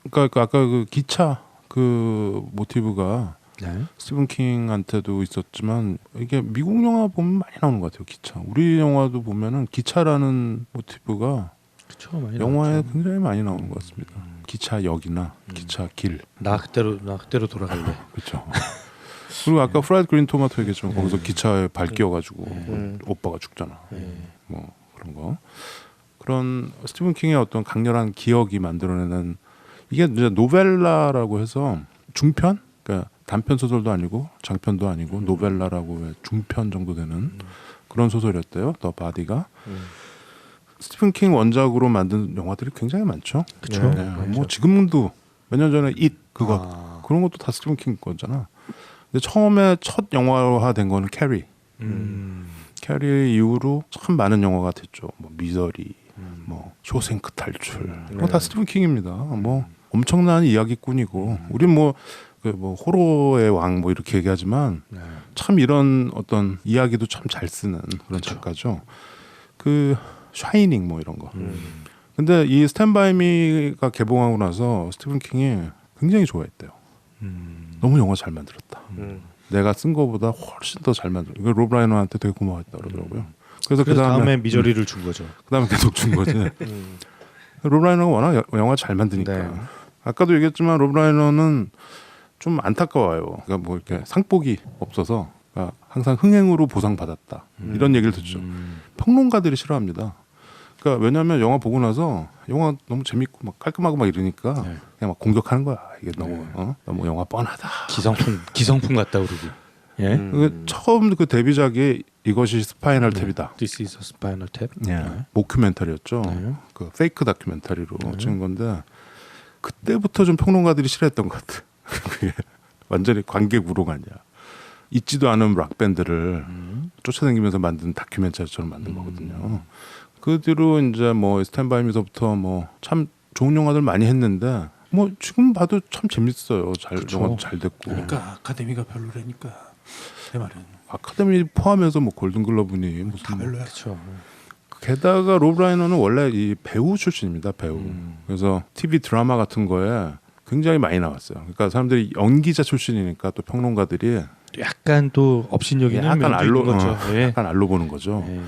그러니까 그 아까 그 기차 그 모티브가 네. 스티븐 킹한테도 있었지만 이게 미국 영화 보면 많이 나오는 것 같아요. 기차. 우리 영화도 보면은 기차라는 모티브가 그쵸, 많이 영화에 나왔죠. 굉장히 많이 나오는 것 같습니다. 기차역이나 기차 길. 나 그때로 돌아갈래. 그렇죠. 그리고 아까 프라이드 그린 토마토 얘기했지만 거기서 기차에 발 끼어가지고 오빠가 죽잖아. 뭐 그런 거. 그런 스티븐 킹의 어떤 강렬한 기억이 만들어내는 이게 이제 노벨라라고 해서 중편, 그러니까 단편 소설도 아니고 장편도 아니고 노벨라라고 왜 중편 정도 되는 그런 소설이었대요. 더 바디가. 스티븐 킹 원작으로 만든 영화들이 굉장히 많죠. 그쵸. 네, 뭐 지금도 몇 년 전에 잇 그거 그런 것도 다 스티븐 킹 거잖아. 근데 처음에 첫 영화화된 거는 캐리. 캐리 이후로 참 많은 영화가 됐죠. 뭐 미저리, 뭐 쇼생크 탈출, 뭐 다 스티븐 킹입니다. 뭐 엄청난 이야기꾼이고, 우린 뭐 호러의 왕 뭐 이렇게 얘기하지만 참 이런 어떤 이야기도 참 잘 쓰는 그런 작가죠. 그 샤이닝 뭐 이런 거. 근데 이 스탠드 바이 미가 개봉하고 나서 스티븐 킹이 굉장히 좋아했대요. 너무 영화 잘 만들었다. 내가 쓴 거보다 훨씬 더 잘 만들어. 이거 로브 라이너한테 되게 고마웠다 그러더라고요. 그래서 그래서 그다음에 다음에 미저리를 준 거죠. 그다음에 계속 준 거지. 로브 라이너가 워낙 영화 잘 만드니까. 네. 아까도 얘기했지만 로브 라이너는 좀 안타까워요. 그러니까 뭐 이렇게 상복이 없어서 그러니까 항상 흥행으로 보상받았다. 이런 얘기를 듣죠. 평론가들이 싫어합니다. 그러니까 왜냐하면 영화 보고 나서 영화 너무 재밌고 막 깔끔하고 막 이러니까 그냥 막 공격하는 거야. 이게 너무 너무 영화 뻔하다. 기성품 같다 그러고. 예. 처음 그 데뷔작이 이것이 스파이널 탭이다. This is a Spinal Tap. 모큐멘터리였죠. 네. 그 페이크 다큐멘터리로 찍은 건데 그때부터 좀 평론가들이 싫어했던 것 같아. 그게 완전히 관객 우롱 아니야. 있지도 않은 락 밴드를 쫓아다니면서 만든 다큐멘터리처럼 만든 거거든요. 그 뒤로 이제 뭐 스탠바이 미서부터 뭐 참 좋은 영화들 많이 했는데 뭐 지금 봐도 참 재밌어요. 영화도 잘 됐고. 그러니까 아카데미가 별로라니까 내 말은 아카데미 포함해서 뭐 골든글러브니 무슨 다 별로야. 그렇죠. 게다가 로브 라이너는 원래 이 배우 출신입니다. 배우. 그래서 TV 드라마 같은 거에 굉장히 많이 나왔어요. 그러니까 사람들이 연기자 출신이니까 또 평론가들이 약간 또 업신여기는 약간 면도 있는 거죠. 예. 약간 알로 보는 거죠. 예.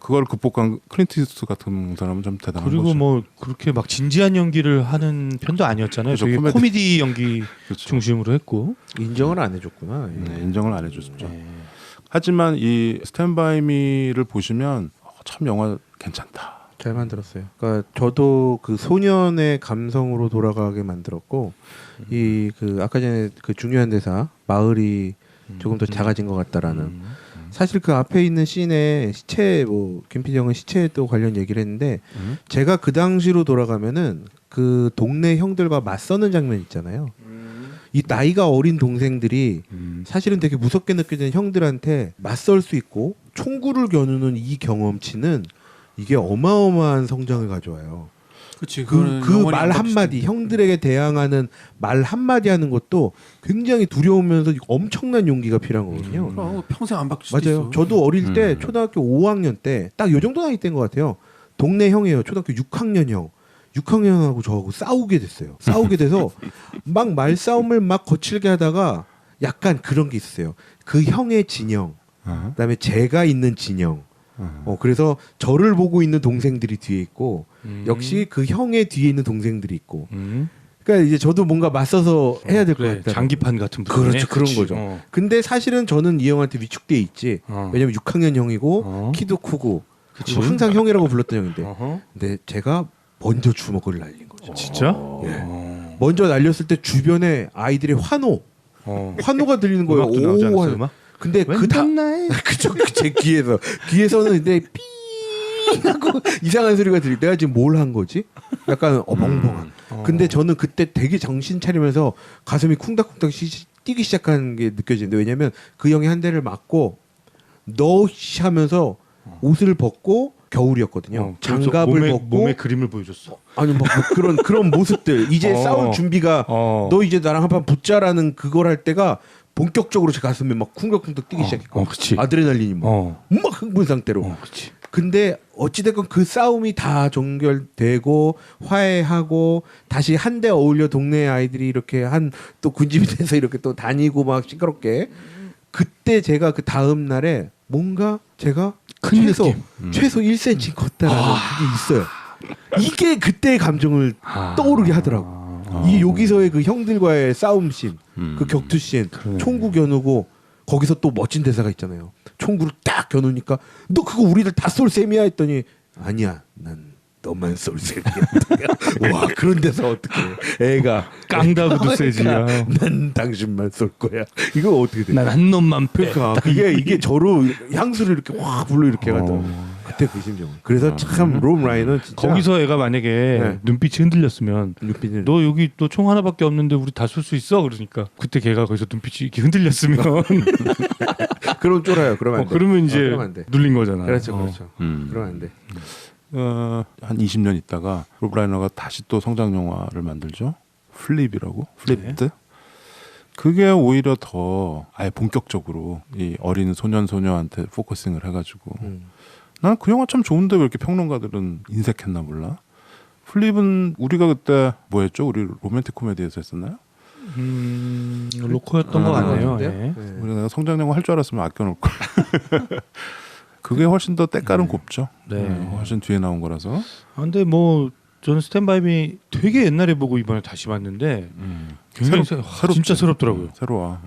그걸 극복한 클린트 이스트 같은 사람은 좀 대단한 그리고 거죠. 뭐 그렇게 막 진지한 연기를 하는 편도 아니었잖아요. 그렇죠. 되게 코미디 연기 그렇죠. 중심으로 했고. 인정을 안 해줬구나. 네, 인정을 안 해줬죠. 예. 하지만 이 스탠바이 미를 보시면 참 영화 괜찮다. 잘 만들었어요. 그러니까 저도 그 소년의 감성으로 돌아가게 만들었고 이 그 아까 전에 그 중요한 대사 마을이 조금 더 작아진 것 같다라는 사실 그 앞에 있는 씬에 시체 뭐 김PD 형은 시체에 또 관련 얘기를 했는데 제가 그 당시로 돌아가면은 그 동네 형들과 맞서는 장면 있잖아요. 이 나이가 어린 동생들이 사실은 되게 무섭게 느껴지는 형들한테 맞설 수 있고 총구를 겨누는 이 경험치는 이게 어마어마한 성장을 가져와요. 그렇지. 그 말 한마디 형들에게 대항하는 말 한마디 하는 것도 굉장히 두려우면서 엄청난 용기가 필요한 거거든요. 평생 안 바뀔 수도 맞아요. 있어. 저도 어릴 때 초등학교 5학년 때 딱 요 정도 나이 때인 것 같아요. 동네 형이에요. 초등학교 6학년 형. 6학년하고 저하고 싸우게 됐어요. 싸우게 돼서 막 말싸움을 막 거칠게 하다가 약간 그런 게 있었어요. 그 형의 진영, 그다음에 제가 있는 진영. 그래서 저를 보고 있는 동생들이 뒤에 있고 역시 그 형의 뒤에 있는 동생들이 있고. 그러니까 이제 저도 뭔가 맞서서 해야 될 것 그래, 같아요. 장기판 같은 분이네. 그렇죠. 그런 그치. 거죠. 근데 사실은 저는 이 형한테 위축돼 있지. 왜냐면 6학년 형이고 어. 키도 크고 그치. 그리고 항상 형이라고 불렀던 형인데. 어허. 근데 제가 먼저 주먹을 날린 거죠. 진짜? 예. 먼저 날렸을 때 주변에 아이들의 환호가 들리는 거예요. 음악도 나오지 않았어요, 하는. 음악? 근데 나의 그쵸 제 귀에서는 근데 삐 하고 이상한 소리가 들리. 내가 지금 뭘 한 거지? 약간 멍멍한. 근데 저는 그때 되게 정신 차리면서 가슴이 쿵닥쿵닥 뛰기 시작한 게 느껴지는데 왜냐면 그 형이 한 대를 맞고 너 하면서 옷을 벗고 겨울이었거든요. 장갑을 벗고 몸에 그림을 보여줬어. 아니 뭐 그런 모습들 이제 싸울 준비가 너 이제 나랑 한판 붙자라는 그걸 할 때가 본격적으로 제 가슴에 막 쿵덕쿵덕 뛰기 시작했고 그치. 아드레날린이 막 흥분 상태로. 그치. 근데 어찌됐건 그 싸움이 다 종결되고 화해하고 다시 한데 어울려 동네 아이들이 이렇게 또 군집이 돼서 이렇게 또 다니고 막 시끄럽게 그때 제가 그 다음 날에 뭔가 제가 큰 최소 1cm 컸다라는 그게 있어요. 이게 그때의 감정을 떠오르게 하더라고. 이 여기서의 그 형들과의 싸움씬, 그 격투씬, 총구 겨누고 거기서 또 멋진 대사가 있잖아요. 총구를 딱 겨누니까 너 그거 우리들 다 쏠 셈이야 했더니 아니야 난 너만 쏠 셈이야. 와 그런 데서 어떻게 애가 깡다구도 세지. 난 당신만 쏠 거야. 이거 어떻게 돼? 난 한 놈만 그러니까 이게 저로 향수를 이렇게 확 불러 이렇게 해가지고 그때 그 심정. 그래서 참 로브 라이너는 진짜 거기서 애가 만약에 눈빛이 흔들렸으면 눈빛을 너 여기 또 총 하나밖에 없는데 우리 다 쏠 수 있어 그러니까 그때 걔가 거기서 눈빛이 이렇게 흔들렸으면 그럼 쫄아요. 그러면 안 돼. 그러면 이제 그러면 안 돼. 눌린 거잖아. 그렇죠. 그러면 안 돼. 한 20년 있다가 로브 라이너가 다시 또 성장 영화를 만들죠. 플립이라고. 플립드. 그게 오히려 더 아예 본격적으로 이 어린 소년한테 포커싱을 해가지고 난 그 영화 참 좋은데 왜 이렇게 평론가들은 인색했나 몰라. 플립은 우리가 그때 뭐였죠? 우리 로맨틱 코미디에서 했었나요? 로코였던 것 같네요. 같은데요? 네. 네. 우리 내가 성장 영화 할 줄 알았으면 아껴놓을 걸. 그게 훨씬 더 때깔은 곱죠. 네. 훨씬 뒤에 나온 거라서. 아, 근데 뭐 저는 스탠바이미 되게 옛날에 보고 이번에 다시 봤는데 굉장히 진짜 새롭더라고요. 새로워.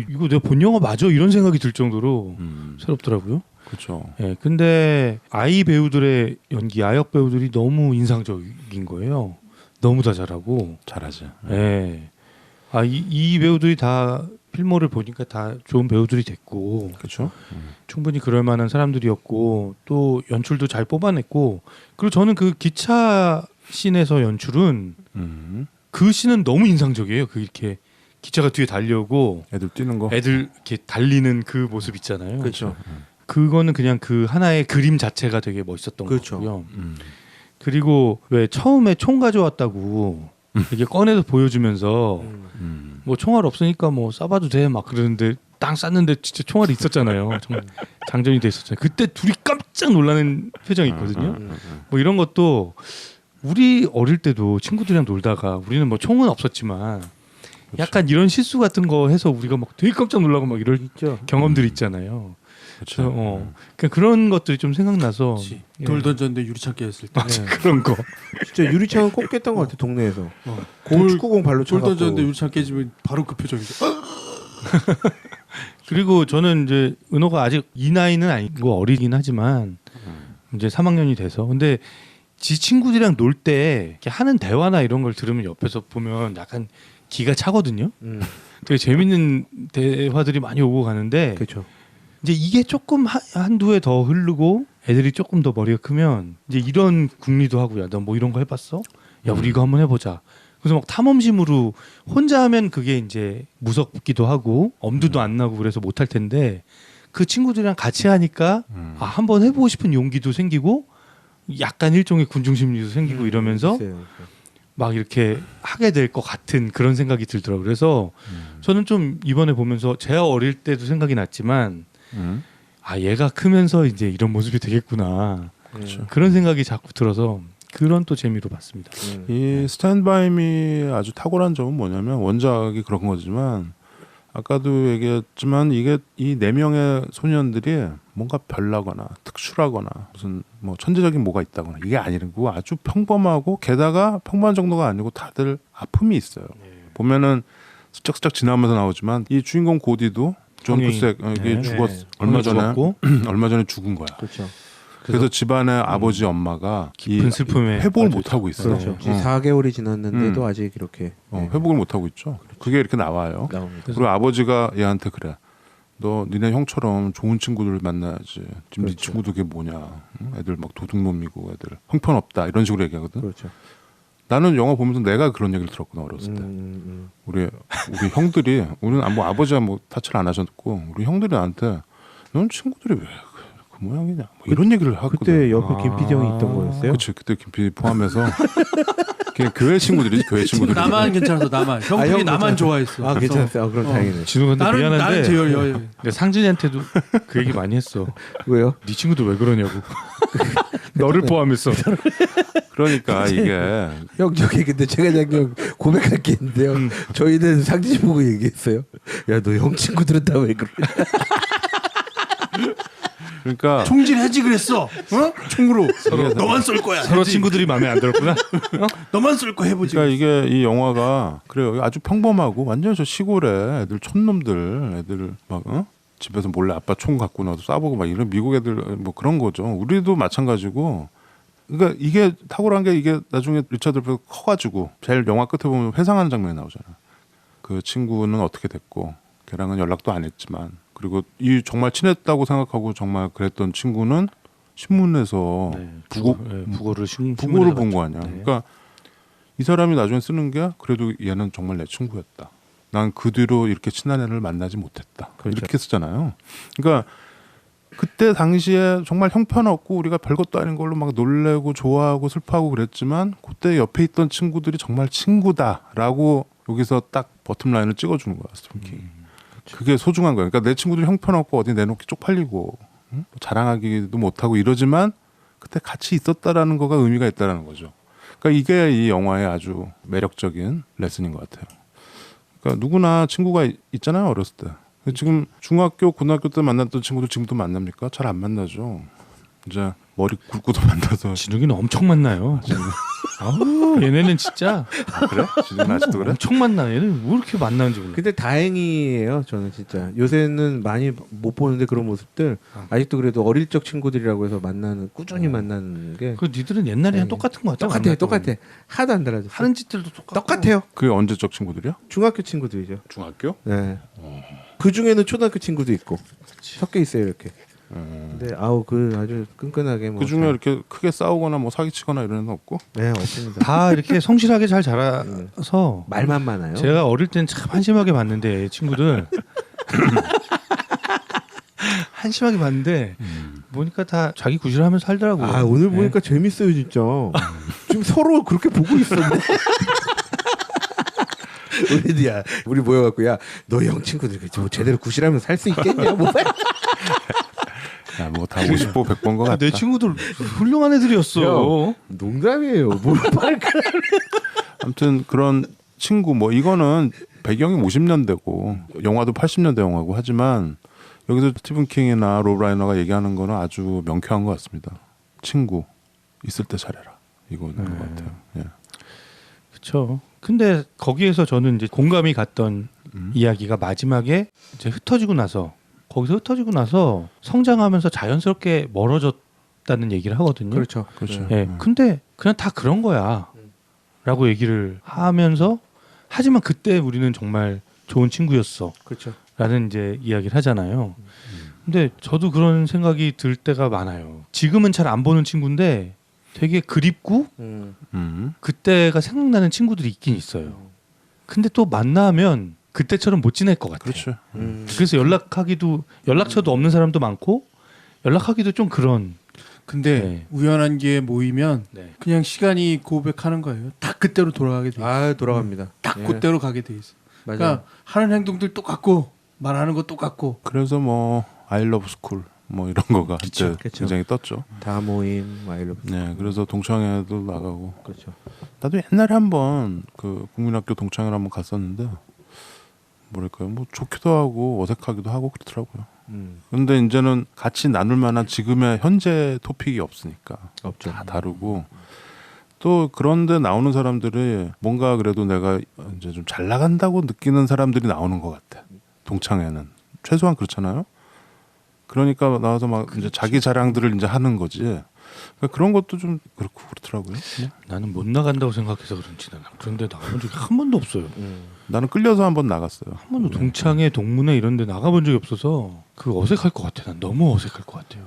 이거 내가 본 영화 맞아? 이런 생각이 들 정도로 새롭더라고요. 그렇죠. 예, 근데 아이 배우들의 연기, 아역 배우들이 너무 인상적인 거예요. 너무 다 잘하고. 잘하지. 예. 이 배우들이 다 필모를 보니까 다 좋은 배우들이 됐고 그렇죠. 충분히 그럴 만한 사람들이었고 또 연출도 잘 뽑아냈고 그리고 저는 그 기차 씬에서 연출은 그 씬은 너무 인상적이에요. 그 이렇게 기차가 뒤에 달려오고 애들 뛰는 거. 애들 이렇게 달리는 그 모습 있잖아요. 그렇죠. 그거는 그냥 그 하나의 그림 자체가 되게 멋있었던 그렇죠. 거고요. 그리고 왜 처음에 총 가져왔다고 이렇게 꺼내서 보여주면서 뭐 총알 없으니까 뭐 쏴봐도 돼 막 그러는데 땅 쐈는데 진짜 총알이 있었잖아요. 정말 장전이 돼 있었잖아요. 그때 둘이 깜짝 놀라는 표정이 있거든요. 뭐 이런 것도 우리 어릴 때도 친구들이랑 놀다가 우리는 뭐 총은 없었지만 약간 이런 실수 같은 거 해서 우리가 막 되게 깜짝 놀라고 막 이럴 경험들이 있잖아요. 그렇죠. 그러니까 그런 것들이 좀 생각나서 예. 돌 던졌는데 유리창 깨졌을 때. 그런 거. 진짜 유리창은 꼭 깼던 것 같아 동네에서. 돌- 축구공 발로 돌 쳐갖고. 던졌는데 유리창 깨지면 바로 그 표정이죠. 그리고 저는 이제 은호가 아직 이 나이는 아니고 어리긴 하지만 이제 3학년이 돼서 근데 지 친구들이랑 놀 때 이렇게 하는 대화나 이런 걸 들으면 옆에서 보면 약간 기가 차거든요. 되게 재밌는 대화들이 많이 오고 가는데 그렇죠. 이제 이게 조금 한두 해 더 흐르고 애들이 조금 더 머리가 크면 이제 이런 궁리도 하고 야 너 뭐 이런 거 해봤어? 야 우리 이거 한번 해보자. 그래서 막 탐험심으로 혼자 하면 그게 이제 무섭기도 하고 엄두도 안 나고 그래서 못할 텐데 그 친구들이랑 같이 하니까 한번 해보고 싶은 용기도 생기고 약간 일종의 군중심리도 생기고 이러면서 있어요. 막 이렇게 하게 될 것 같은 그런 생각이 들더라고요. 그래서 저는 좀 이번에 보면서 제가 어릴 때도 생각이 났지만 얘가 크면서 이제 이런 모습이 되겠구나. 그렇죠. 그런 생각이 자꾸 들어서 그런 또 재미로 봤습니다. 이 스탠바이미 아주 탁월한 점은 뭐냐면 원작이 그런 거지만 아까도 얘기했지만 이게 이 네 명의 소년들이 뭔가 별나거나 특殊하거나 무슨 뭐 천재적인 뭐가 있다거나 이게 아니고 아주 평범하고 게다가 평범한 정도가 아니고 다들 아픔이 있어요. 보면은 슬쩍슬쩍 지나면서 나오지만 이 주인공 고디도 존 형이- 쿠색 이게 네. 얼마 형이 전에 죽었고 얼마 전에 죽은 거야. 그렇죠. 그래서 집안의 아버지 엄마가 깊은 슬픔에 회복을 빠져 못 하고 있어요. 그렇죠. 어. 4개월이 지났는데도 아직 이렇게 회복을 못 하고 있죠. 그게 이렇게 나와요. 나옵니다. 그리고 아버지가 얘한테 그래. 너 니네 형처럼 좋은 친구들 만나야지. 지금 네 그렇죠. 친구도 그게 뭐냐. 응? 애들 막 도둑놈이고 애들 형편없다 이런 식으로 얘기하거든. 그렇죠. 나는 영화 보면서 내가 그런 얘기를 들었구나 어렸을 때. 우리 형들이 우리는 뭐 아버지가 뭐 타치를 안 하셨고 우리 형들이 나한테 넌 친구들이 왜 그 모양이냐 뭐 이런 얘기를 하거든. 그때 옆에 김PD 형이 있던 거였어요? 그치 그때 김PD 포함해서 그냥 교회 친구들이지 교회 친구들이. 나만 괜찮아서 나만. 형들이 형 나만 괜찮아. 좋아했어. 아 그래서 괜찮았어요. 그럼 다행이네. 진우한테 나는 미안한데 제일 근데 상진이한테도 그 얘기 많이 했어. 왜요? 네 친구들 왜 그러냐고. 너를 포함해서. 그러니까 이게 형 저기 근데 제가 잠깐 고백할 게 있는데요. 저희는 상진 보고 얘기했어요. 야 너 형 친구들은 다 왜 그래? 그러니까 총질해지 그랬어. 어? 총으로. 너만 쏠 거야. 서로 해야지. 친구들이 마음에 안 들었구나. 너만 쏠 거 해보지. 그러니까 이게 이 영화가 그래요. 아주 평범하고 완전 저 시골에 애들 촌놈들 애들 막 집에서 몰래 아빠 총 갖고 나도 쏴보고 막 이런 미국 애들 뭐 그런 거죠. 우리도 마찬가지고. 그러니까 이게 탁월한 게 이게 나중에 리처드 브레이크가 커가지고 제일 영화 끝에 보면 회상하는 장면이 나오잖아. 그 친구는 어떻게 됐고 걔랑은 연락도 안 했지만 그리고 이 정말 친했다고 생각하고 정말 그랬던 친구는 신문에서 부고를 본 거 아니야. 그러니까 이 사람이 나중에 쓰는 게 그래도 얘는 정말 내 친구였다. 난 그 뒤로 이렇게 친한 애를 만나지 못했다. 그렇죠. 이렇게 쓰잖아요. 그러니까 그때 당시에 정말 형편없고 우리가 별것도 아닌 걸로 막 놀래고 좋아하고 슬퍼하고 그랬지만 그때 옆에 있던 친구들이 정말 친구다라고 여기서 딱 버텀라인을 찍어주는 거야. 스티븐 킹이. 그게 소중한 거야. 그러니까 내 친구들이 형편없고 어디 내놓기 쪽팔리고 자랑하기도 못하고 이러지만 그때 같이 있었다라는 거가 의미가 있다라는 거죠. 그러니까 이게 이 영화의 아주 매력적인 레슨인 것 같아요. 그러니까 누구나 친구가 있잖아요 어렸을 때. 지금 중학교, 고등학교 때 만났던 친구들 지금도 만납니까? 잘 안 만나죠. 이제 머리 굵고도 만나서. 진욱이는 엄청 만나요. 아우 얘네는 진짜 그래? 지금 아직도 그래? 엄청 만나. 얘는 왜 이렇게 만나는지 몰라. 근데 다행이에요. 저는 진짜 요새는 많이 못 보는데 그런 모습들 아직도 그래도 어릴 적 친구들이라고 해서 만나는 꾸준히 만나는 게 그 니들은 옛날이랑 똑같은 거 같아. 똑같아. 하나도 안 달라졌어. 하는 짓들도 똑같고. 똑같아요. 그게 언제적 친구들이야? 중학교 친구들이죠. 중학교? 네. 그 중에는 초등학교 친구도 있고 섞여 있어요 이렇게. 근데 아우 그 아주 끈끈하게 뭐. 그 중에 이렇게 크게 싸우거나 뭐 사기치거나 이런 애는 없고? 네 없습니다. 다 이렇게 성실하게 잘 자라서 말만 많아요. 제가 어릴 땐 참 한심하게 봤는데 친구들 한심하게 봤는데 보니까 다 자기 구실하면서 살더라고요. 아 오늘 보니까 재밌어요 진짜. 지금 서로 그렇게 보고 있었네. 우리 모여갖고 야너 형 친구들 저 제대로 구실하면 살 수 있겠냐 뭐. 야, 뭐 다 50보 100번 거 같다. 내 친구들 훌륭한 애들이었어. 농담이에요. 뭘 말까? 아무튼 그런 친구 뭐 이거는 배경이 50년대고 영화도 80년대 영화고 하지만 여기서 스티븐 킹이나 로브 라이너가 얘기하는 거는 아주 명쾌한 것 같습니다. 친구 있을 때 잘해라. 이거인 것 같아요. 예. 그렇죠. 근데 거기에서 저는 이제 공감이 갔던 이야기가 마지막에 이제 거기서 흩어지고 나서 성장하면서 자연스럽게 멀어졌다는 얘기를 하거든요. 그렇죠. 그렇죠. 예. 근데 그냥 다 그런 거야라고 얘기를 하면서 하지만 그때 우리는 정말 좋은 친구였어. 그렇죠. 라는 이제 이야기를 하잖아요. 근데 저도 그런 생각이 들 때가 많아요. 지금은 잘 안 보는 친구인데 되게 그립고 그때가 생각나는 친구들이 있긴 있어요. 근데 또 만나면 그때처럼 못 지낼 것 같아요. 그렇죠. 그래서 연락처도 없는 사람도 많고 연락하기도 좀 그런. 근데 네. 우연한 게 모이면 네. 그냥 시간이 고백하는 거예요. 딱 그때로 돌아가게 돼. 아 돌아갑니다. 딱 예. 그때로 가게 돼 있어. 맞아요. 그러니까 하는 행동들 똑같고 말하는 거 똑같고. 그래서 뭐 I love school 뭐 이런 거가 한때 그쵸. 굉장히 떴죠. 다 모임 마일로. 네, 그래서 동창회도 나가고. 그렇죠. 나도 옛날에 한번 그 국민학교 동창회를 한번 갔었는데 뭐랄까요, 뭐 좋기도 하고 어색하기도 하고 그렇더라고요. 근데 이제는 같이 나눌 만한 지금의 현재 토픽이 없으니까 없죠. 다 다르고 또 그런데 나오는 사람들이 뭔가 그래도 내가 이제 좀 잘 나간다고 느끼는 사람들이 나오는 것 같아. 동창회는 최소한 그렇잖아요. 그러니까 나와서 막 이제 자기 자랑들을 이제 하는 거지. 그러니까 그런 것도 좀 그렇고 그렇더라고요. 나는 못 나간다고 생각해서 그런지 나는 그런데 나가본 적이 한 번도 없어요. 나는 끌려서 한번 나갔어요. 한 번도 동창회, 동문회 이런 데 나가본 적이 없어서 그 어색할 것 같아. 난 너무 어색할 것 같아요.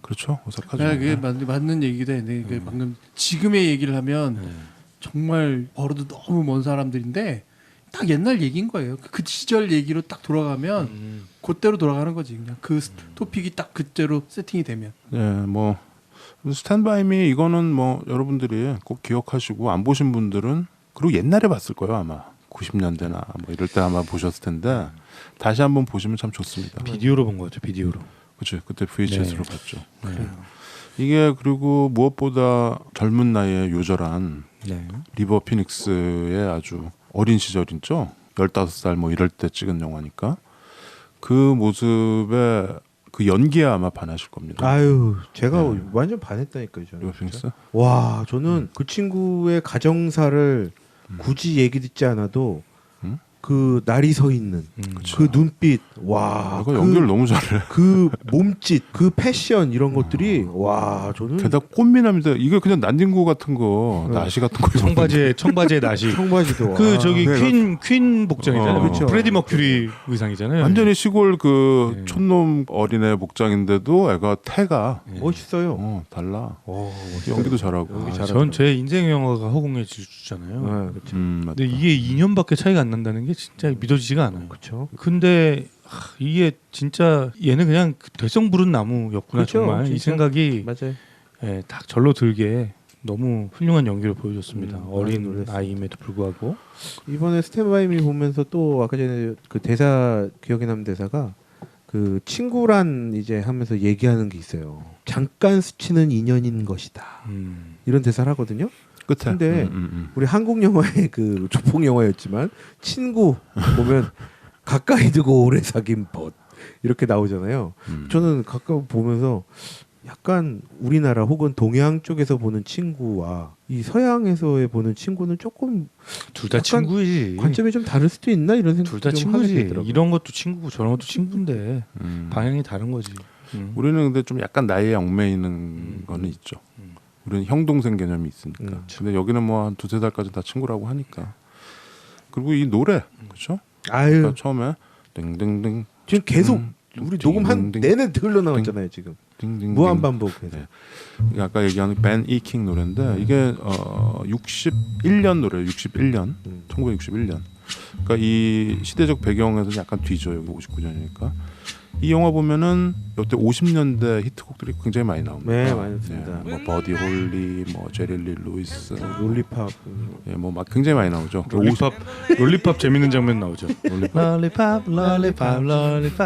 그렇죠. 어색하죠. 네, 그게 맞는 얘기다. 네, 그게 방금 지금의 얘기를 하면 정말 벌어도 너무 먼 사람들인데 딱 옛날 얘기인 거예요. 그 시절 얘기로 딱 돌아가면 그때로 돌아가는 거지. 그냥 그 토픽이 딱 그때로 세팅이 되면. 예, 뭐 스탠바이미 이거는 뭐 여러분들이 꼭 기억하시고 안 보신 분들은 그리고 옛날에 봤을 거예요 아마 90년대나 뭐 이럴 때 아마 보셨을 텐데 다시 한번 보시면 참 좋습니다. 비디오로 본 거 같아요. 비디오로. 그렇죠. 그때 VHS로 네. 봤죠. 네. 이게 그리고 무엇보다 젊은 나이에 요절한 네. 리버 피닉스의 아주 어린 시절이죠. 15살 뭐 이럴 때 찍은 영화니까 그 모습에 그 연기에 아마 반하실 겁니다. 아유 제가 네. 완전 반했다니까요. 저는 리버 피닉스? 진짜. 와 저는 그 친구의 가정사를 굳이 얘기 듣지 않아도 그 날이 서 있는 그 눈빛 와 이거 연기를 너무 잘해. 그 몸짓 그 패션 이런 것들이 와 저는 게다가 꽃미남인데 이게 그냥 난닝구 같은 거 나시 같은 거 청바지에 나시. 청바지도 그 저기 네, 퀸 복장이잖아요. 그렇죠. 프레디 머큐리 의상이잖아요. 완전히 시골 그 네. 촌놈 어린애 복장인데도 애가 태가 멋있어요. 달라. 멋있어요. 연기도 잘하고. 아, 전 제 인생 영화가 허공의 질주잖아요. 네, 그렇죠. 맞다. 근데 이게 2년밖에 차이가 안 난다는 게 진짜 믿어지지가 않아요. 그렇죠. 근데 이게 진짜 얘는 그냥 되성 부른 나무였구나. 그렇죠, 정말 이 진짜. 생각이 맞아요. 예, 딱 절로 들게 너무 훌륭한 연기를 보여줬습니다. 많이 어린 놀랐습니다. 아이임에도 불구하고. 이번에 스탠바이미 보면서 또 아까 전에 그 대사 기억에 남는 대사가 그 친구란 이제 하면서 얘기하는 게 있어요. 잠깐 스치는 인연인 것이다. 이런 대사를 하거든요. 끝에. 근데 우리 한국 영화의 그 조폭 영화였지만 친구 보면 가까이 두고 오래 사귄 벗 이렇게 나오잖아요. 저는 가까이 보면서 약간 우리나라 혹은 동양 쪽에서 보는 친구와 이 서양에서의 보는 친구는 조금 둘 다 약간 친구지. 관점이 좀 다를 수도 있나 이런 생각 둘 다 좀 하게 친구지. 되더라고요. 이런 것도 친구고 저런 것도 친구인데 방향이 다른 거지. 우리는 근데 좀 약간 나이에 얽매이는 거는 있죠. 우리는 형 동생 개념이 있으니까. 근데 여기는 뭐 한 두세 살까지 다 친구라고 하니까. 그리고 이 노래 그렇죠? 아유 그러니까 처음에 딩딩딩 지금 계속 우리 녹음한 딩, 내내 흘러 나왔잖아요 지금 딩딩딩. 무한 반복해서. 네. 이게 아까 얘기하는 벤 이킹 노래인데 이게 61년 노래, 61년, 1961년. 그러니까 이 시대적 배경에서 약간 뒤죠. 여기 59년이니까. 이 영화 보면은 이때 50년대 히트곡들이 굉장히 많이 나옵니다. 네, 많이 나옵니다. 뭐 버디 홀리, 뭐 제릴리 루이스, 롤리팝 예, 뭐 막 굉장히 많이 나오죠. 롤리팝 재밌는 장면 나오죠. 롤리팝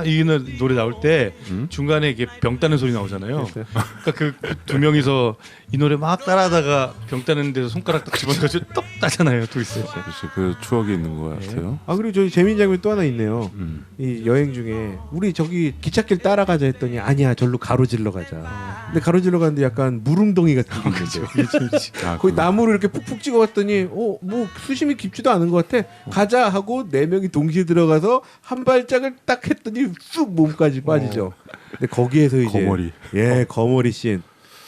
이 노래 나올 때 중간에 이게 병 따는 소리 나오잖아요. 그러니까 그 두 명이서 이 노래 막 따라하다가 병 따는 데서 손가락 딱 집어넣어서 떡 따잖아요. 둘이서. 그렇지, 그 추억이 있는 것 같아요. 아 그리고 저기 재밌는 장면 또 하나 있네요. 이 여행 중에 우리 저기 기찻길 따라가자 했더니 아니야 절로 가로질러 가자. 근데 가로질러 가는데 약간 무릉덩이 같은 게 있는데 아, 거기 그- 나무를 이렇게 푹푹 찍어봤더니 뭐 수심이 깊지도 않은 것 같아. 가자 하고 네 명이 동시에 들어가서 한 발짝을 딱 했더니 쑥 몸까지 빠지죠. 근데 거기에서 이제 거머리. 거머리 씬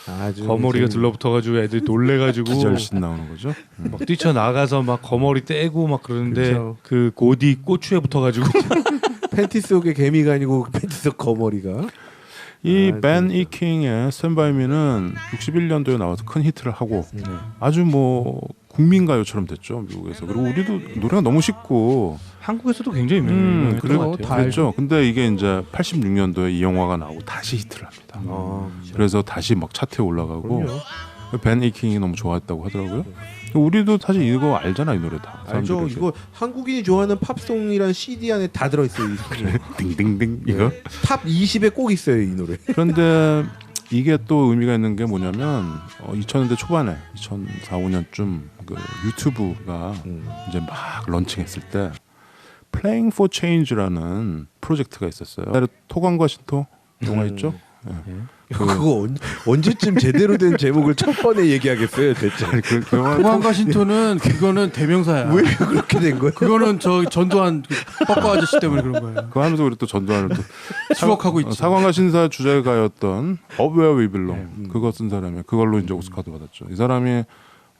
아주 거머리가 재밌는- 들러붙어가지고 애들이 놀래가지고 기절신 나오는 거죠. 막 뛰쳐 나가서 막 거머리 떼고 막 그러는데 그렇죠. 그 고디 고추에 붙어가지고 팬티 속에 개미가 아니고 팬티 속 거머리가. 이 아, 벤 재밌다. 이킹의 스탠바이미는 61년도에 나와서 큰 히트를 하고 아주 뭐 국민가요처럼 됐죠 미국에서. 그리고 우리도 노래가 너무 쉽고 한국에서도 굉장히 유명했던 그리고 것 같아요. 그랬죠. 근데 이게 이제 86년도에 이 영화가 나오고 다시 히트를 합니다. 그래서 다시 막 차트에 올라가고 그럼요. 벤 이킹이 너무 좋아했다고 하더라고요. 우리도 사실 이거 알잖아 이 노래 다. 알죠. 사람들이 이거 한국인이 좋아하는 팝송이란 CD 안에 다 들어있어요. 이 곡이. 딩딩딩 이거. 탑 20에 꼭 있어요 이 노래. 그런데 이게 또 의미가 있는 게 뭐냐면 2000년대 초반에 2004, 5년쯤 그 유튜브가 이제 막 런칭했을 때 Playing for Change라는 프로젝트가 있었어요. 옛날에 토광과 신토 영화 있죠? 그거 언제쯤 제대로 된 제목을 첫 번에 얘기하겠어요 대체. 그 영화 포항과 신토는 그거는 대명사야. 왜 그렇게 된 거야? 그거는 저 전두환 그 뻑거 아저씨 때문에 그런 거예요. 그거 하면서 우리 또 전두환을 또 추억하고 있지. 사관과 신사 주제가였던 Up Where We Belong 그거 쓴 사람이 그걸로 이제 오스카도 받았죠. 이 사람이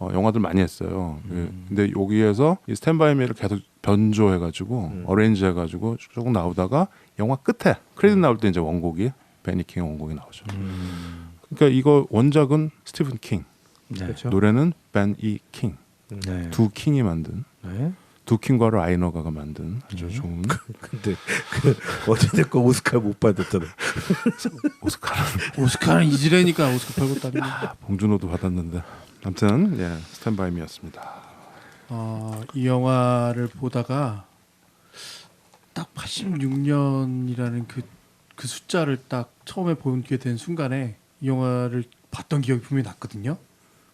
영화들 많이 했어요. 근데 여기에서 이 스탠바이 미를 계속 변조해가지고 어레인지해가지고 쭉 나오다가 영화 끝에 크레딧 나올 때 이제 원곡이 베니킹의 원곡이 나오죠. 그러니까 이거 원작은 스티븐 킹, 그렇죠. 노래는 벤 이 킹, 네. 두 킹이 만든 네. 두 킹과 라이너가가 만든 아주 좋은 근데 어쨌든 오스카 못 받았잖아. 오스카는 이지레니까 오스카 별것도 아니고. 봉준호도 받았는데 아무튼 예 스탠바이미였습니다. 이 영화를 보다가 딱 86년이라는 그 숫자를 딱 처음에 보게 된 순간에 이 영화를 봤던 기억이 분명히 났거든요.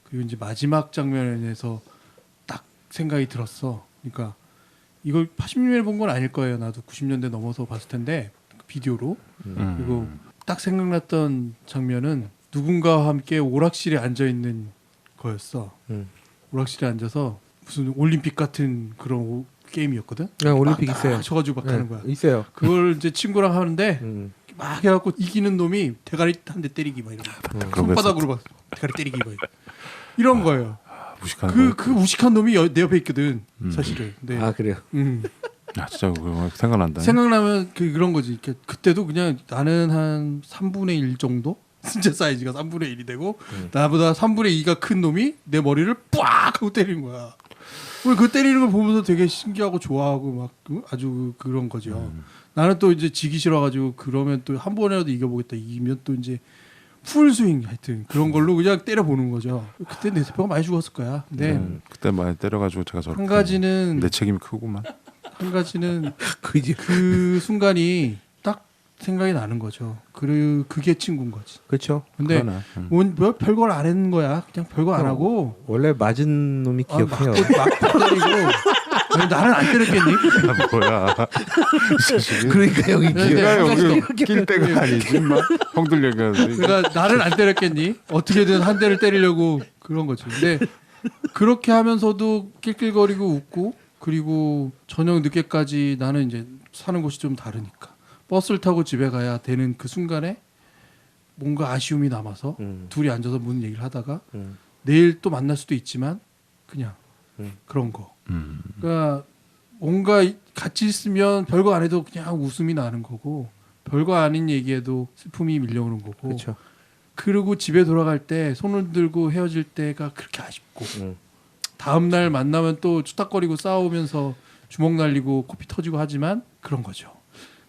그리고 이제 마지막 장면에서 딱 생각이 들었어. 그러니까 이걸 86년에 본 건 아닐 거예요. 나도 90년대 넘어서 봤을 텐데 비디오로. 그리고 딱 생각났던 장면은 누군가와 함께 오락실에 앉아 있는 거였어. 오락실에 앉아서 무슨 올림픽 같은 그런 게임이었거든. 올림픽 막 있어요. 쳐가지고 막 하는 거야. 있어요. 그걸 이제 친구랑 하는데 막 해갖고 이기는 놈이 대가리 한 대 때리기 막 이런 거. 손바닥으로 막 대가리 때리기 막 이런 거예요. 무식한 그 무식한 놈이 내 옆에 있거든 사실은. 네. 아 그래요. 아 진짜 그거 생각난다. 생각나면 그런 거지. 그때도 그냥 나는 한 3분의 1 정도? 진짜 사이즈가 3분의 1이 되고 나보다 3분의 2가 큰 놈이 내 머리를 빡 하고 때리는 거야. 그 때리는 걸 보면서 되게 신기하고 좋아하고 막 아주 그런 거죠. 나는 또 이제 지기 싫어가지고 그러면 또 한 번이라도 이겨보겠다. 이기면 또 이제 풀스윙 하여튼 그런 걸로 그냥 때려보는 거죠. 그때 내 세포가 많이 죽었을 거야. 근데 그때 많이 때려가지고 제가 저렇게 한 가지는 내 책임이 크구만. 한 가지는 그 순간이 딱 생각이 나는 거죠. 그게 친구인 거지. 그렇죠. 근데 그러나, 뭐 별걸 안 했는 거야. 그냥 별거 안 하고 원래 맞은 놈이 기억해요. 막 다니고 나는 안 때렸겠니? 아, 뭐야? 그러니까 형이 네, 내가 네. 여기 낄 때가 아니지, 막 형들 얘기하는데. 그러니까 나는 안 때렸겠니? 어떻게든 한 대를 때리려고 그런 거지. 근데 그렇게 하면서도 낄낄거리고 웃고 그리고 저녁 늦게까지 나는 이제 사는 곳이 좀 다르니까 버스를 타고 집에 가야 되는 그 순간에 뭔가 아쉬움이 남아서 둘이 앉아서 무슨 얘기를 하다가 내일 또 만날 수도 있지만 그냥 그런 거. 그러니까 뭔가 같이 있으면 별거 안 해도 그냥 웃음이 나는 거고 별거 아닌 얘기에도 슬픔이 밀려오는 거고. 그렇죠. 그리고 집에 돌아갈 때 손을 들고 헤어질 때가 그렇게 아쉽고 다음 날 만나면 또 추닥거리고 싸우면서 주먹 날리고 코피 터지고 하지만 그런 거죠.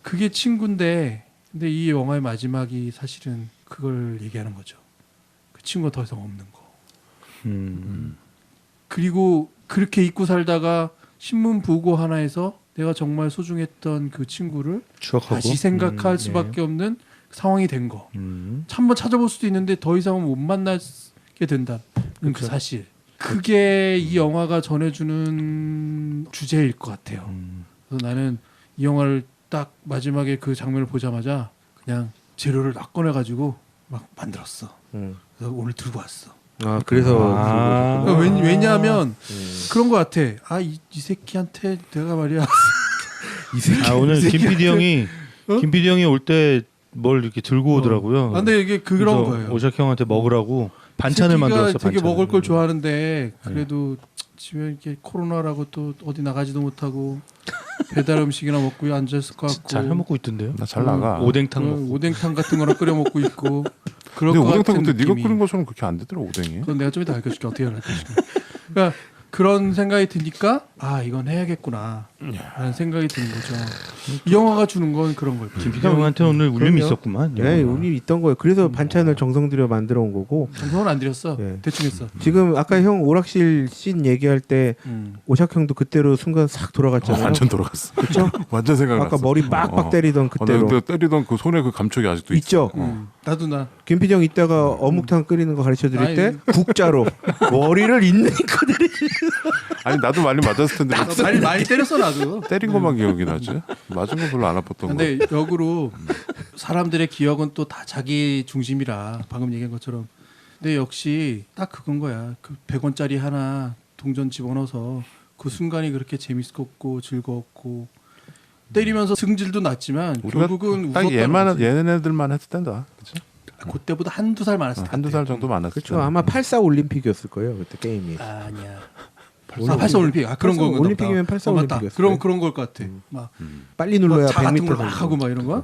그게 친구인데 근데 이 영화의 마지막이 사실은 그걸 얘기하는 거죠. 그 친구가 더 이상 없는 거. 그리고 그렇게 잊고 살다가 신문 보고 하나에서 내가 정말 소중했던 그 친구를 추억하고 다시 생각할 수밖에 없는 상황이 된 거. 한번 찾아볼 수도 있는데 더 이상은 못 만나게 된다는 그 사실. 그게 이 영화가 전해주는 주제일 것 같아요. 그래서 나는 이 영화를 딱 마지막에 그 장면을 보자마자 그냥 재료를 막 꺼내가지고 막 만들었어. 그래서 오늘 들고 왔어. 아 그래서 그러니까 왜냐하면 그런 것 같아. 이 새끼한테 내가 말이야. 이 새끼. 오늘 김 PD 형이 어? 김 PD 형이 올 때 뭘 이렇게 들고 오더라고요. 근데 이게 그런 거예요. 오작 형한테 먹으라고 반찬을 새끼가 만들었어. 되게 반찬을. 먹을 걸 좋아하는데 그래도 집에 이렇게 코로나라고 또 어디 나가지도 못하고 배달 음식이나 먹고 앉아 있을 것 같고. 잘 해먹고 있던데요. 나 잘 나가. 오뎅탕 먹고. 오뎅탕 같은 거나 끓여 먹고 있고. 그럴 근데 것 오뎅탕 같은 그때 네가 느낌이. 끓인 것처럼 그렇게 안 되더라 오뎅이. 그건 내가 좀 이따 알려줄게. 어떻게 알려줄게. 그러니까 그런 생각이 드니까 이건 해야겠구나 라는 생각이 드는 거죠. 이 영화가 주는 건 그런 거예요. 김 PD 형한테 오늘 울림이 그럼요. 있었구만. 네, 운이 있던 거예요. 그래서 반찬을 정성 들여 만들어 온 거고. 정성은 안 드렸어. 네. 대충 했어. 지금 아까 형 오락실 씬 얘기할 때 오샥 형도 그때로 순간 싹 돌아갔잖아요. 완전 돌아갔어. 그렇죠? 완전 생각났어. 아까 머리 빡빡 때리던 그때로. 내가 때리던 그 손에 그 감촉이 아직도 있죠? 나도 나. 김피정 이따가 어묵탕 끓이는 거 가르쳐 드릴 때 국자로 머리를 있는 그대로 아니 나도 많이 맞았을 텐데 많이 때렸어 나도. 때린 것만 기억이 나지. 맞은 건 별로 안 아팠던 거. 근데 역으로 사람들의 기억은 또 다 자기 중심이라 방금 얘기한 것처럼. 근데 역시 딱 그건 거야. 그 100원짜리 하나 동전 집어넣어서 그 순간이 그렇게 재밌었고 즐거웠고 때리면서 승질도 났지만 결국은 딱 웃었다는 거지. 얘네들만 했을 텐다. 그치? 그때보다 한두 살 많았을 텐데. 한두 살 정도 많았을 그렇죠. 텐데. 아마 84 올림픽이었을 거예요. 그때 게임이. 아니야. 84 올림픽. 그런 84 거 올림픽이면 84 맞다. 올림픽이었어요. 그런 걸 것 같아. 막 빨리 눌러야 차 같은 100m 걸 막 하고 막 이런 거.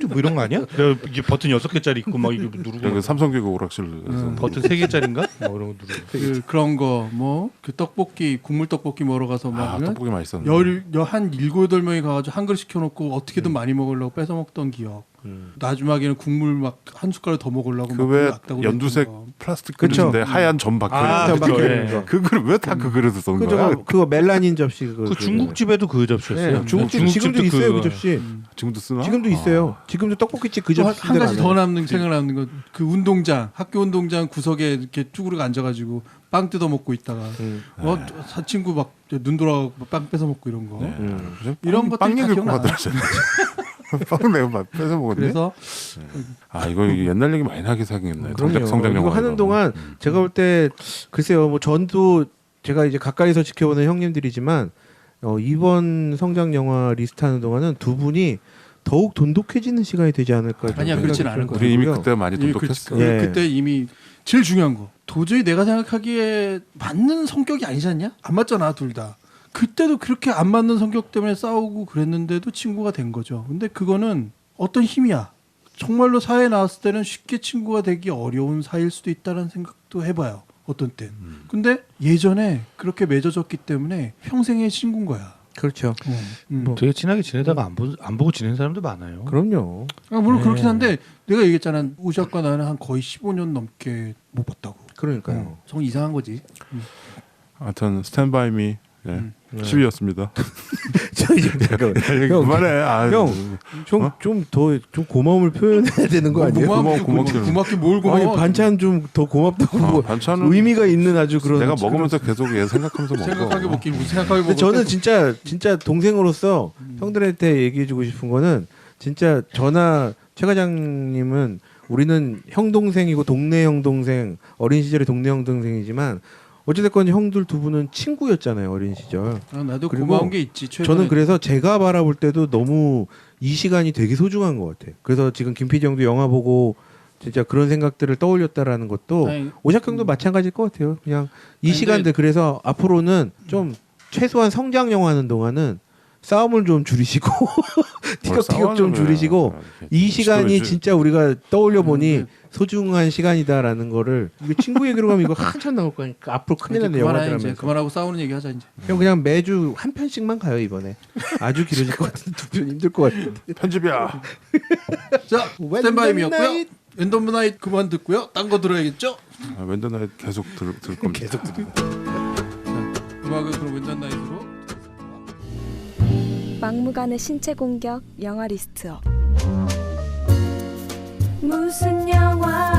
뭐 이런 거 아니야? 이게 버튼 6개짜리 있고 막 이거 누르고 그 삼성계곡 오락실에서 버튼 3개짜리인가? 뭐 이런 거 누르고. 그런 거 뭐 그 떡볶이 국물 떡볶이 먹으러 가서 막 떡볶이 맛있었는데. 한 7, 8명이 가가지고 한 그릇 시켜놓고 어떻게든 많이 먹으려고 뺏어 먹던 기억. 마지막에는 국물 막 한 숟가락 더 먹으려고 막 그왜 악다구리 연두색 했던 거. 플라스틱 그쵸. 그릇인데 하얀 점 박혀 아, 있는 그쵸. 박혀 예. 있는 거. 그 그릇 왜 다 그 그릇을 쏜 거야? 그거 멜라닌 접시 그거. 그 중국집에도 그 접시였어요. 네, 중국집 지금도 있어요 그 접시. 지금도 쓰나? 지금도 있어요. 지금도 떡볶이집 그 또 접시. 한 가지 더 생각나는 거 그 운동장 학교 운동장 구석에 이렇게 쭈그리고 앉아가지고 빵 뜯어 먹고 있다가 사 친구 막 눈 돌아가고 빵 뺏어 먹고 이런 거. 이런 것들이 빵 다 얘기를 기억나. 하더라잖아. 빵 내가 뺏어 먹었네. 그래서 이거 옛날 얘기 많이 하게 생겼네. 그럼요. 성장 영화 이거 하는 동안 제가 볼 때 글쎄요. 뭐 전도 제가 이제 가까이서 지켜보는 형님들이지만 이번 성장 영화 리스트 하는 동안은 두 분이 더욱 돈독해지는 시간이 되지 않을까. 아니야, 생각이 그렇진 않을 들고요. 우리 이미 그때 많이 이미 돈독했어. 예. 그때 이미 제일 중요한 거. 도저히 내가 생각하기에 맞는 성격이 아니지 않냐? 안 맞잖아 둘 다. 그때도 그렇게 안 맞는 성격 때문에 싸우고 그랬는데도 친구가 된 거죠. 근데 그거는 어떤 힘이야. 정말로 사회에 나왔을 때는 쉽게 친구가 되기 어려운 사이일 수도 있다는 생각도 해봐요. 어떤 땐. 근데 예전에 그렇게 맺어졌기 때문에 평생의 친구인 거야. 그렇죠. 뭐. 되게 친하게 지내다가 안 보고 지내는 사람도 많아요. 그럼요. 물론 네. 그렇긴 한데 내가 얘기했잖아. 우샥과 나는 한 거의 15년 넘게 못 봤다고. 그러니까요. 정 이상한 거지. 하여튼 스탠바이 미 10위였습니다. 형, 그만해. 아, 형, 좀 고마움을 표현해야 되는 거 아니에요? 고맙게 뭘 고마워? 아니 반찬 좀 더 고맙다고 뭐 반찬은 의미가 있는 아주 그런. 내가 먹으면서 계속 얘 생각하면서 먹어. 생각하게 먹긴 뭐 생각하게 먹어. 근데 저는 진짜 동생으로서 형들한테 얘기해주고 싶은 거는 진짜 저나 최 과장님은 우리는 형 동생이고 동네 형 동생 어린 시절의 동네 형 동생이지만 어찌됐건 형들 두 분은 친구였잖아요 어린 시절. 나도 그리고 고마운 게 있지. 최근에. 저는 그래서 제가 바라볼 때도 너무 이 시간이 되게 소중한 것 같아요. 그래서 지금 김PD 형도 영화 보고 진짜 그런 생각들을 떠올렸다라는 것도 아니, 오작 형도 마찬가지일 것 같아요. 그냥 이 아니, 시간들 그래서 앞으로는 좀 최소한 성장 영화하는 동안은 싸움을 좀 줄이시고 티격태격 좀 줄이시고 이 시간이 진짜 우리가 떠올려 보니 소중한 시간이다라는 거를 이거 친구 얘기로 가면 이거 한참 나올 거니까 앞으로 큰일 나는 영화들 하면서 그만하고 싸우는 얘기 하자 이제. 형 그냥 매주 한 편씩만 가요 이번에. 아주 길어질 것 같은데 두 편 힘들 것 같은데. 편집이야. 자 스탠바이미였고요. 엔드 오브 나잇 그만 듣고요. 딴 거 들어야겠죠? 웬더 나잇 계속 들 겁니다. 계속 들어. 음악은 그럼 웬더 나잇으로. 막무가내 신체 공격 영화 리스트업. 무슨 영화